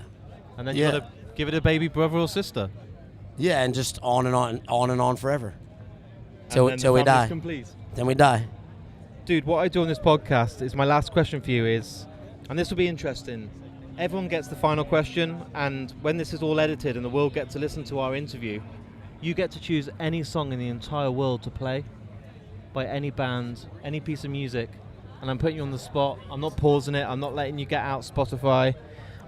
And then you've got to give it a baby brother or sister. yeah, and just on and on forever And till then we the family's die. complete. Then we die. Dude, what I do on this podcast is my last question for you is, and this will be interesting, everyone gets the final question, and when this is all edited and the world gets to listen to our interview, you get to choose any song in the entire world to play by any band, any piece of music, and I'm putting you on the spot. I'm not pausing it. I'm not letting you get out Spotify.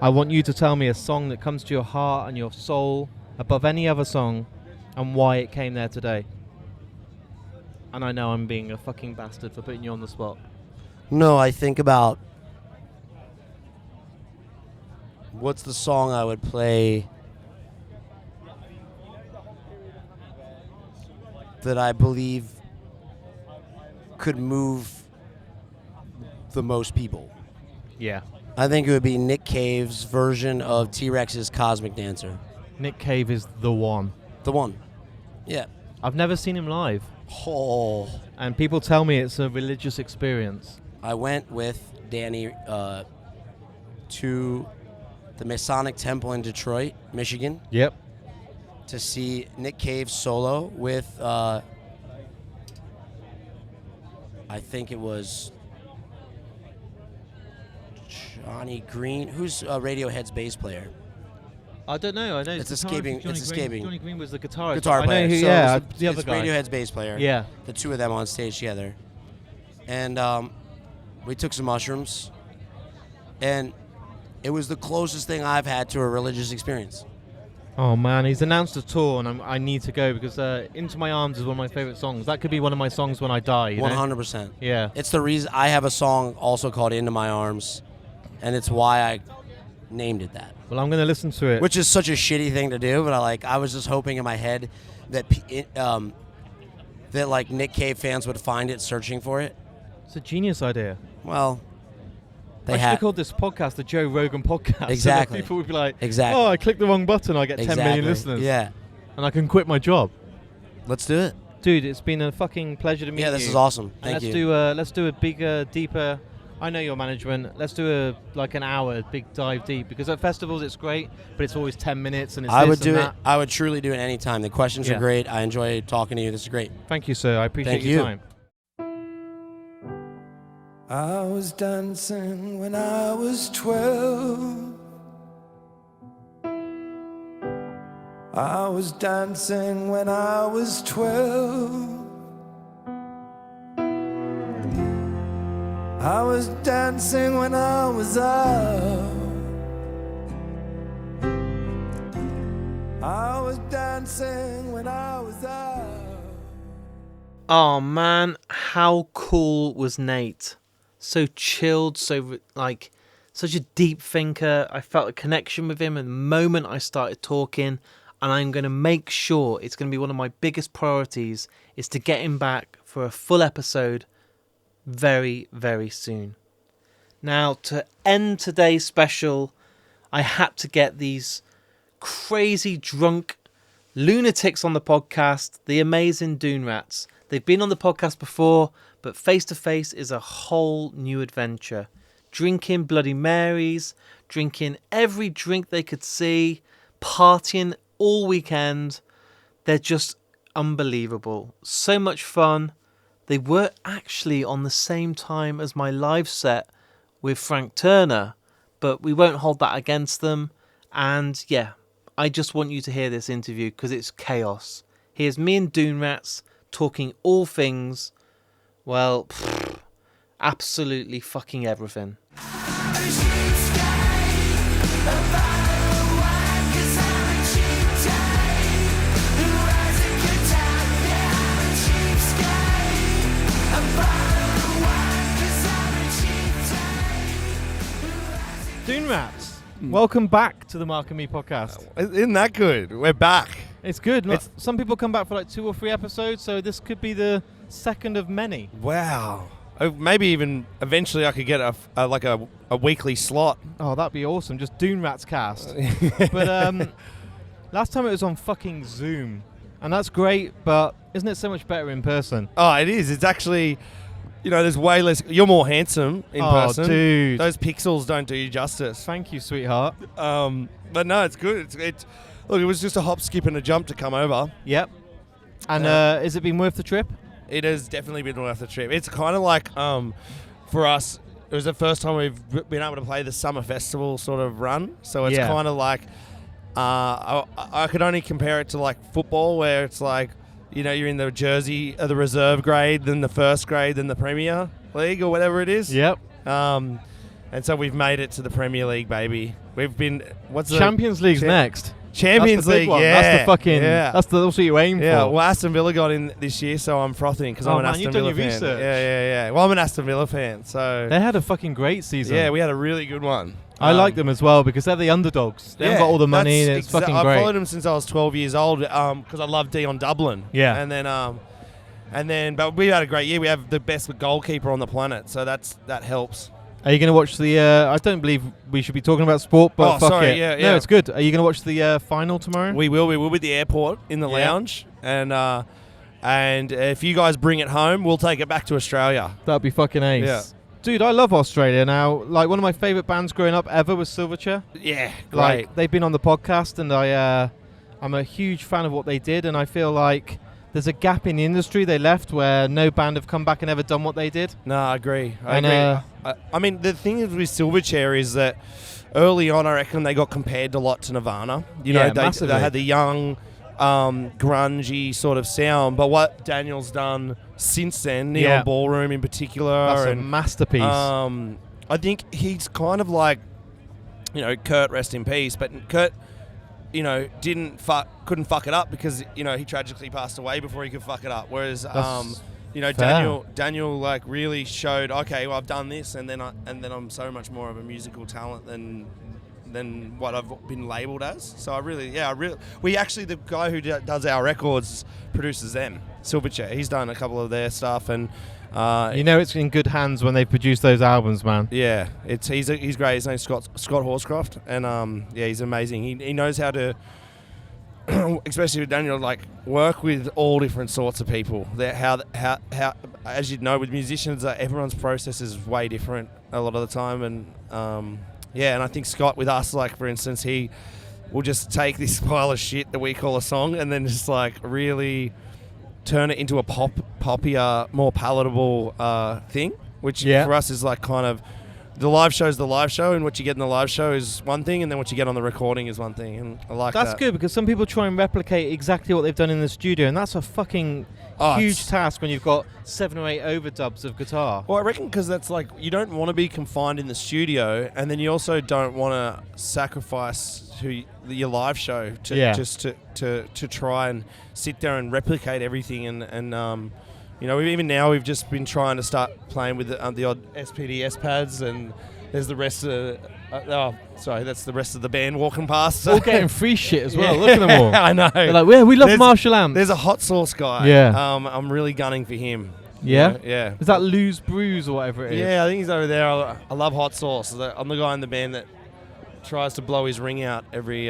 I want you to tell me a song that comes to your heart and your soul above any other song and why it came there today. And I know I'm being a fucking bastard for putting you on the spot. No, I think about what's the song I would play that I believe could move the most people. Yeah. I think it would be Nick Cave's version of T-Rex's Cosmic Dancer. Nick Cave is the one. The one. Yeah. I've never seen him live, Oh. and people tell me it's a religious experience. I went with Danny to the Masonic Temple in Detroit, Michigan, Yep. to see Nick Cave solo with, I think it was Johnny Green, who's Radiohead's bass player. I don't know. I know It's guitarist escaping- Johnny it's Green. escaping. Johnny Green was the guitarist. Guitar I know player. who, So yeah, it's the other it's guy. Radiohead's bass player. Yeah. The two of them on stage together. And we took some mushrooms. And it was the closest thing I've had to a religious experience. Oh man, he's announced a tour, and I need to go because "Into My Arms" is one of my favorite songs. That could be one of my songs when I die. You know? 100%. Yeah. It's the reason I have a song also called "Into My Arms," and it's why I named it that. Well, I'm going to listen to it. Which is such a shitty thing to do, but I was just hoping in my head that that like Nick Cave fans would find it searching for it. It's a genius idea. Well, I they should have have. called this podcast the Joe Rogan podcast. So that Exactly. people would be like, Exactly. "Oh, I clicked the wrong button. I get 10 million Exactly. listeners. Yeah. And I can quit my job." Let's do it. Dude, it's been a fucking pleasure to meet you. Yeah, this is awesome. And Thank you. let's do a bigger, deeper. I know your management. Let's do an hour, big dive deep, because at festivals it's great, but it's always 10 minutes and it's I this would do and it. that. I would truly do it anytime. The questions Yeah. are great. I enjoy talking to you. This is great. Thank you, sir. I appreciate Thank your you. time. I was dancing when I was 12. I was dancing when I was 12. I was dancing when I was out. I was dancing when I was out. Oh man, how cool was Nate? So chilled, so like such a deep thinker. I felt a connection with him the moment I started talking, and I'm going to make sure it's going to be one of my biggest priorities is to get him back for a full episode very, very soon. Now, to end today's special, I had to get these crazy drunk lunatics on the podcast, the amazing Dune Rats. They've been on the podcast before, but face to face is a whole new adventure. Drinking Bloody Marys, drinking every drink they could see, partying all weekend. They're just unbelievable. So much fun. They were actually on the same time as my live set with Frank Turner, but we won't hold that against them. And yeah, I just want you to hear this interview because it's chaos. Here's me and Dune Rats talking all things, well, absolutely fucking everything. Dune Rats, welcome back to the Mark and Me podcast. Isn't that good? We're back. It's good. Look, some people come back for like 2 or 3 episodes, so this could be the second of many. Wow. Maybe even eventually I could get a weekly slot. Oh, that'd be awesome. Just Dune Rats cast. But last time it was on fucking Zoom, and that's great, but isn't it so much better in person? Oh, it is. It's actually, there's way less. You're more handsome in person. Dude. Those pixels don't do you justice. Thank you, sweetheart. But no, it's good. Look, it was just a hop, skip, and a jump to come over. Yep. And has it been worth the trip? It has definitely been worth the trip. It's kind of like, for us, it was the first time we've been able to play the summer festival sort of run. So it's kind of like, I could only compare it to like football, where it's like, you're in the jersey, the reserve grade, then the first grade, then the Premier League or whatever it is. Yep. And so we've made it to the Premier League, baby. We've been, Champions League's next. Champions League, one. yeah. That's the fucking, yeah. that's what you aim Yeah, for. well, Aston Villa got in this year, so I'm frothing because I'm an Aston you've Villa done your fan. research. Yeah. Well, I'm an Aston Villa fan, so They had a fucking great season. yeah, we had a really good one. I like them as well because they're the underdogs. They haven't got all the money and it's fucking I've great. followed them since I was 12 years old because I love Dion Dublin. Yeah. And then, but we had a great year. We have the best goalkeeper on the planet, so that helps. Are you going to watch the... I don't believe we should be talking about sport, but fuck sorry, it. yeah, No, yeah. it's good. Are you going to watch the final tomorrow? We will. We will be at the airport in the lounge, and if you guys bring it home, we'll take it back to Australia. That'd be fucking ace. Yeah. Dude, I love Australia now. Like, one of my favourite bands growing up ever was Silverchair. Yeah, great. Like, they've been on the podcast, and I'm a huge fan of what they did, and I feel like there's a gap in the industry they left where no band have come back and ever done what they did. No, I agree. And, I agree. I mean, the thing is with Silverchair is that early on, I reckon they got compared a lot to Nirvana. You Yeah, know, they massively. had the young, grungy sort of sound. But what Daniel's done since then, Neon Ballroom in particular, That's a and masterpiece. I think he's kind of like, you know, Kurt, rest in peace. But Kurt, you know, couldn't fuck it up because, you know, he tragically passed away before he could fuck it up. Whereas, you know, fair. Daniel like really showed, okay, well, I've done this, and then I'm so much more of a musical talent than what I've been labelled as. So we actually, the guy who does our records produces them, Silverchair. He's done a couple of their stuff, and you know it's in good hands when they produce those albums, man. yeah, he's great. His name's Scott Horscroft, and he's amazing. He knows how to, especially with Daniel, like work with all different sorts of people. How as you know, with musicians, everyone's process is way different a lot of the time, and and I think Scott with us, like for instance, he will just take this pile of shit that we call a song, and then just like really turn it into a poppier, more palatable thing, which for us is like kind of the live show is the live show, and what you get in the live show is one thing, and then what you get on the recording is one thing, and I like that. That's good, because some people try and replicate exactly what they've done in the studio, and that's a fucking huge task when you've got 7 or 8 overdubs of guitar. Well, I reckon because that's like, you don't want to be confined in the studio, and then you also don't want to sacrifice to your live show to try and sit there and replicate everything, and you know, even now we've just been trying to start playing with the odd SPDS pads, and there's the rest of that's the rest of the band walking past. So. All getting free shit as well. Look at them all. I know. They're like, we love Marshall amps. There's a Hot Sauce guy. Yeah. I'm really gunning for him. Yeah? You know? Yeah. Is that Lose Bruise or whatever it is? Yeah, I think he's over there. I love Hot Sauce. I'm the guy in the band that tries to blow his ring out every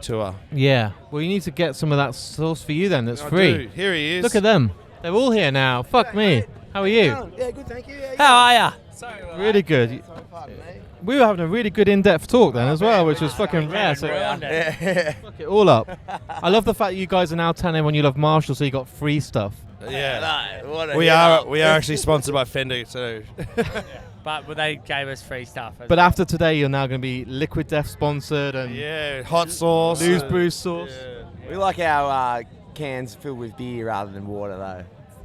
tour. Yeah. Well, you need to get some of that sauce for you then. That's I free. do. Here he is. Look at them. They're all here now. Fuck me. How are you? Yeah, good, thank you. How are ya? Really good. We were having a really good in-depth talk then as well, which was fucking rare. So fuck it all up. I love the fact that you guys are now telling everyone you love Marshall, so you got free stuff. Yeah. We are actually sponsored by Fender too. But they gave us free stuff. But after today, you're now going to be Liquid Death sponsored and Hot Sauce, Lose Bruise sauce. We like our cans filled with beer rather than water, though.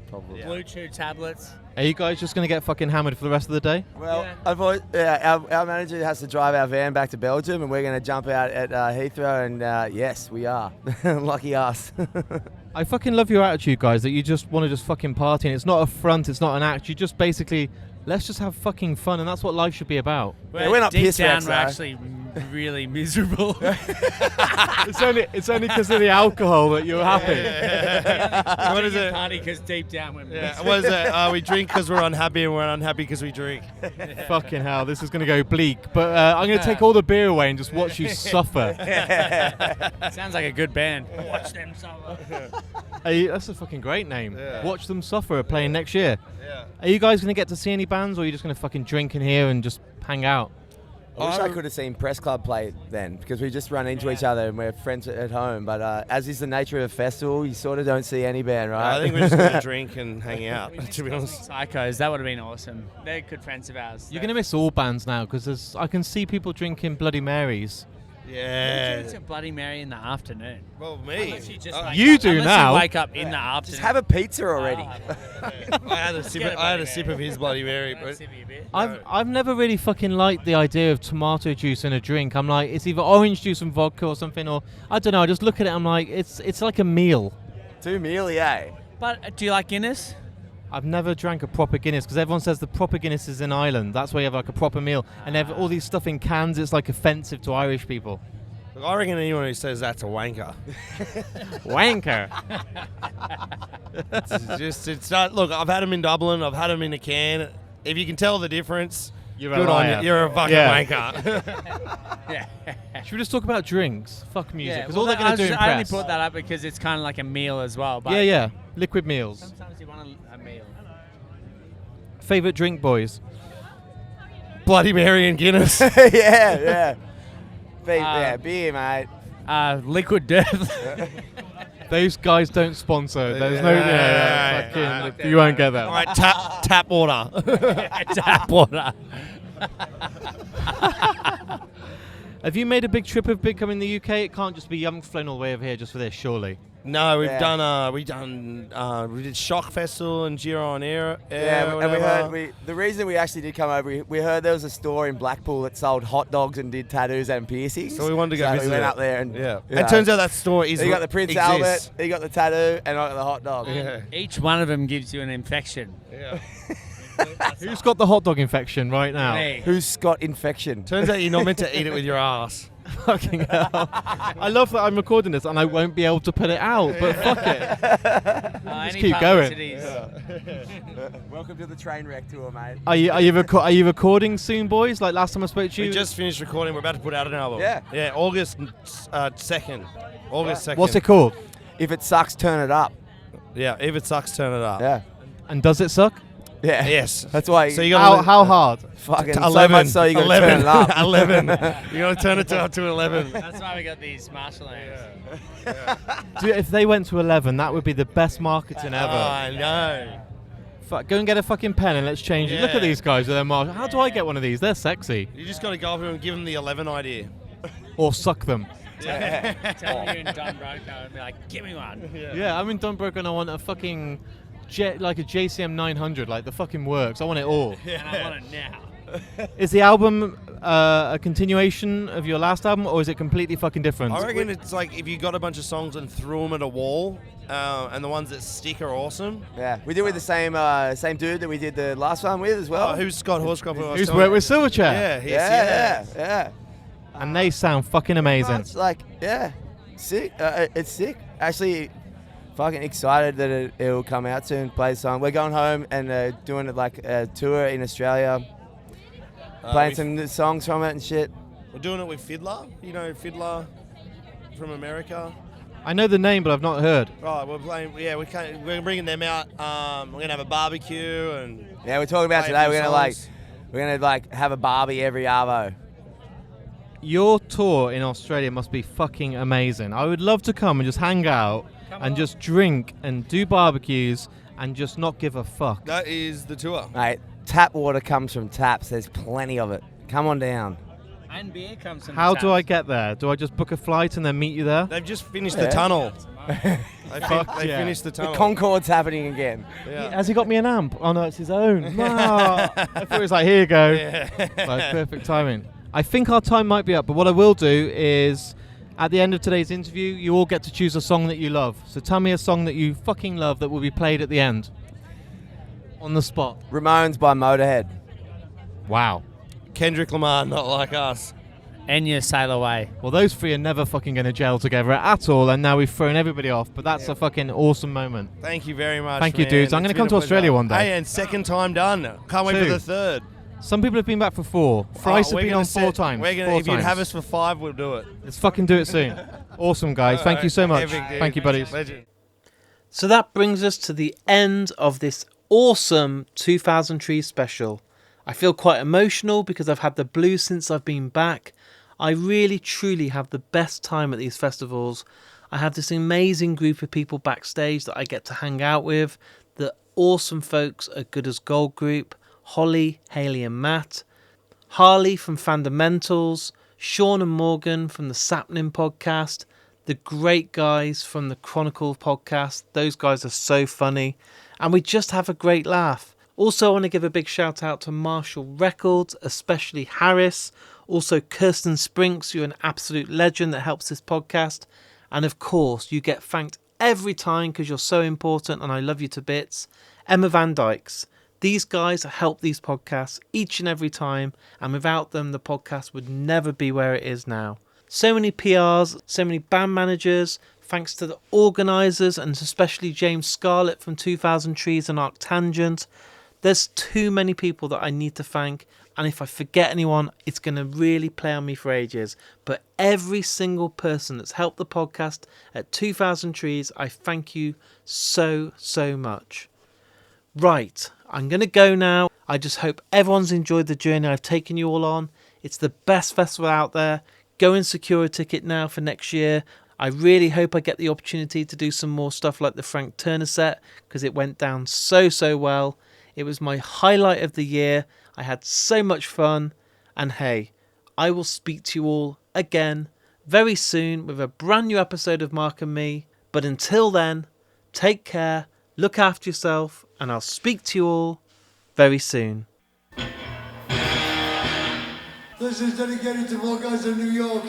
Probably. Bluetooth tablets. Are you guys just going to get fucking hammered for the rest of the day? Well, our manager has to drive our van back to Belgium, and we're going to jump out at Heathrow, and yes, we are. Lucky us. I fucking love your attitude, guys, that you just want to just fucking party, and it's not a front, it's not an act. You just basically, let's just have fucking fun, and that's what life should be about. We're not deep piss down, wrecks, we're though. actually really miserable. It's only because of the alcohol that you're happy. What is it? Party because deep down we're miserable. What is it? We drink because we're unhappy, and we're unhappy because we drink. Fucking hell, this is going to go bleak. But I'm going to take all the beer away and just watch you suffer. Sounds like a good band. Watch them suffer. Hey, that's a fucking great name. Yeah. Watch Them Suffer are playing next year. Yeah. Are you guys going to get to see any bands, or are you just going to fucking drink in here and just hang out? I wish I could have seen Press Club play then, because we just run into each other and we're friends at home. But as is the nature of a festival, you sort of don't see any band, right? I think we're just going to drink and hang out, to be honest. Psychos, that would have been awesome. They're good friends of ours. You're going to miss all bands now, because I can see people drinking Bloody Marys. Yeah. Who drinks a Bloody Mary in the afternoon? Well, me. You do unless now. You wake up in the afternoon. Just have a pizza already. I had a sip of his Bloody Mary. But I've never really fucking liked the idea of tomato juice in a drink. I'm like, it's either orange juice and vodka or something, or I don't know. I just look at it. I'm like, it's like a meal. Too mealy, eh? But do you like Guinness? I've never drank a proper Guinness, because everyone says the proper Guinness is in Ireland. That's where you have like a proper meal. And all these stuff in cans, it's like offensive to Irish people. Look, I reckon anyone who says that's a wanker. Wanker. It's not. Look, I've had them in Dublin. I've had them in a can. If you can tell the difference, You're good a on liar. you. You're a fucking wanker. Should we just talk about drinks? Fuck music. Because well, all they're going to do is I only impress. brought that up because it's kind of like a meal as well. But Yeah. Liquid meals. Sometimes you want a meal. Favourite drink, boys? Bloody Mary and Guinness. yeah. Beer, mate. Liquid Death. Those guys don't sponsor. There's fucking, you won't get that. All right, tap water. Tap water. Have you made a big trip of becoming the UK? It can't just be you haven't flown all the way over here just for this, surely. No, we did Shock Festival and Giro on Air. Yeah, and we heard the reason we actually did come over. We heard there was a store in Blackpool that sold hot dogs and did tattoos and piercings. So we wanted to go visit. We went up there and It turns out that store is. He got the Prince Albert, he got the tattoo, and I got the hot dog. Yeah. Each one of them gives you an infection. Yeah. Who's got the hot dog infection right now? Me. Who's got infection? Turns out you're not meant to eat it with your ass. Fucking hell. I love that I'm recording this and I won't be able to put it out, but fuck it. Just keep going. Welcome to the train wreck tour, mate. Are you recording soon, boys? Like last time I spoke to you? We just finished recording. We're about to put out an album. Yeah. Yeah, August 2nd. August 2nd. What's it called? If it sucks, turn it up. Yeah, if it sucks, turn it up. Yeah. And does it suck? Yeah. Yes. That's why. So you got how hard? Fucking 11. so much so you got to turn it up. 11. You got to turn it up to 11. That's why we got these martial arts. Dude, if they went to 11, that would be the best marketing ever. I know. Go and get a fucking pen and let's change it. Look at Yeah. these guys with their martial. How do I get one of these? They're sexy. You just got to go up and give them the 11 idea. Or suck them. Tell me you're in Dunbroke and be like, give me one. Yeah, I'm in Dunbrook and I want a fucking like a JCM 900, like the fucking works. I want it all. And I want it now. Is the album a continuation of your last album, or is it completely fucking different? I reckon it's like if you got a bunch of songs and threw them at a wall, and the ones that stick are awesome. Yeah, we did with the same dude that we did the last one with as well. Oh, who's Scott Horscroft? Who's worked with Silverchair? Yeah. And they sound fucking amazing. It's like, sick. It's sick. Actually, fucking excited that it'll come out soon. Play the song. We're going home and doing it like a tour in Australia, playing some songs from it and shit. We're doing it with Fiddler. You know Fiddler from America. I know the name, but I've not heard. Right, we're playing. Yeah, we're bringing them out. We're gonna have a barbecue and. Yeah, we're talking about today. We're gonna have a barbie every arvo. Your tour in Australia must be fucking amazing. I would love to come and just hang out and just drink and do barbecues and just not give a fuck. That is the tour. Mate, tap water comes from taps. There's plenty of it. Come on down. And beer comes from How the do I taps. get there? Do I just book a flight and then meet you there? They've just finished the tunnel. They yeah. finished the tunnel. The Concorde's happening again. Yeah. Has he got me an amp? Oh no, it's his own. No. I thought it was like, here you go. Yeah. Like, perfect timing. I think our time might be up, but what I will do is, at the end of today's interview, you all get to choose a song that you love. So tell me a song that you fucking love that will be played at the end. On the spot. Ramones by Motorhead. Wow. Kendrick Lamar, Not Like Us. Enya, Sail Away. Well, those three are never fucking going to gel together at all, and now we've thrown everybody off, but that's a fucking awesome moment. Thank you very much. Thank you, man. dudes. I'm It's going to come been to a Australia pleasure. one day. Hey, and second time done. Can't wait for 2. the third. Some people have been back for 4. Thrice have we're been gonna on 4 times. We're gonna, 4 if you'd times. have us for 5, we'll do it. Let's fucking do it soon. Awesome, guys. Thank you so much. Epic, dude. Thank you, buddies. Legend. So that brings us to the end of this awesome 2000trees special. I feel quite emotional because I've had the blues since I've been back. I really, truly have the best time at these festivals. I have this amazing group of people backstage that I get to hang out with. The awesome folks at Good as Gold Group, Holly, Haley and Matt, Harley from Fundamentals, Sean and Morgan from the Sapnin podcast, the great guys from the Chronicle podcast. Those guys are so funny. And we just have a great laugh. Also, I want to give a big shout out to Marshall Records, especially Harris. Also, Kirsten Sprinks, you're an absolute legend that helps this podcast. And of course, you get thanked every time because you're so important and I love you to bits. Emma Van Dykes. These guys help these podcasts each and every time, and without them, the podcast would never be where it is now. So many PRs, so many band managers, thanks to the organisers and especially James Scarlett from 2000trees and Arctangent. There's too many people that I need to thank, and if I forget anyone, it's going to really play on me for ages. But every single person that's helped the podcast at 2000trees, I thank you so, so much. Right, I'm going to go now. I just hope everyone's enjoyed the journey I've taken you all on. It's the best festival out there. Go and secure a ticket now for next year. I really hope I get the opportunity to do some more stuff like the Frank Turner set because it went down so, so well. It was my highlight of the year. I had so much fun. And hey, I will speak to you all again very soon with a brand new episode of Mark and Me. But until then, take care, look after yourself, and I'll speak to you all very soon. This is dedicated to all guys in New York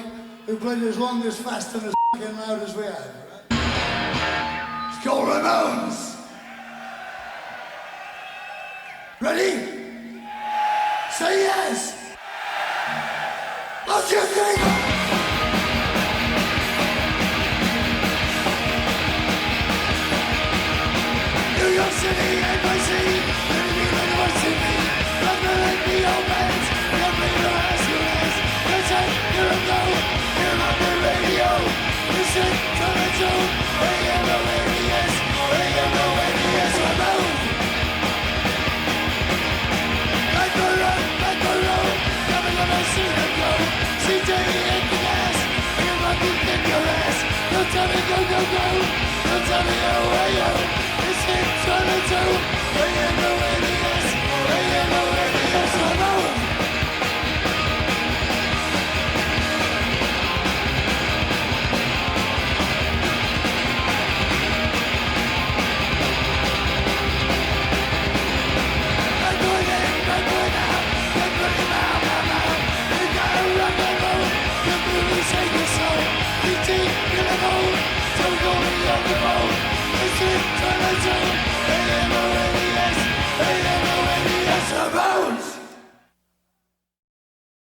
who played as long, as fast, and as fucking loud as we have. Right? It's called Ramones. Ready? Say yes. What you think? New York City, NYC, University, London, and the old bands. Here I go, here on the radio. Listen to the tune. A-M-O-N-E-S, A-M-O-N-E-S, Ramones. Like a road, coming on, I see them go. CJ in the gas, you're fucking in your ass. Don't tell me go, go, go. Don't tell me oh, hey, oh. Listen to the tune. A-M-O-N-E-S.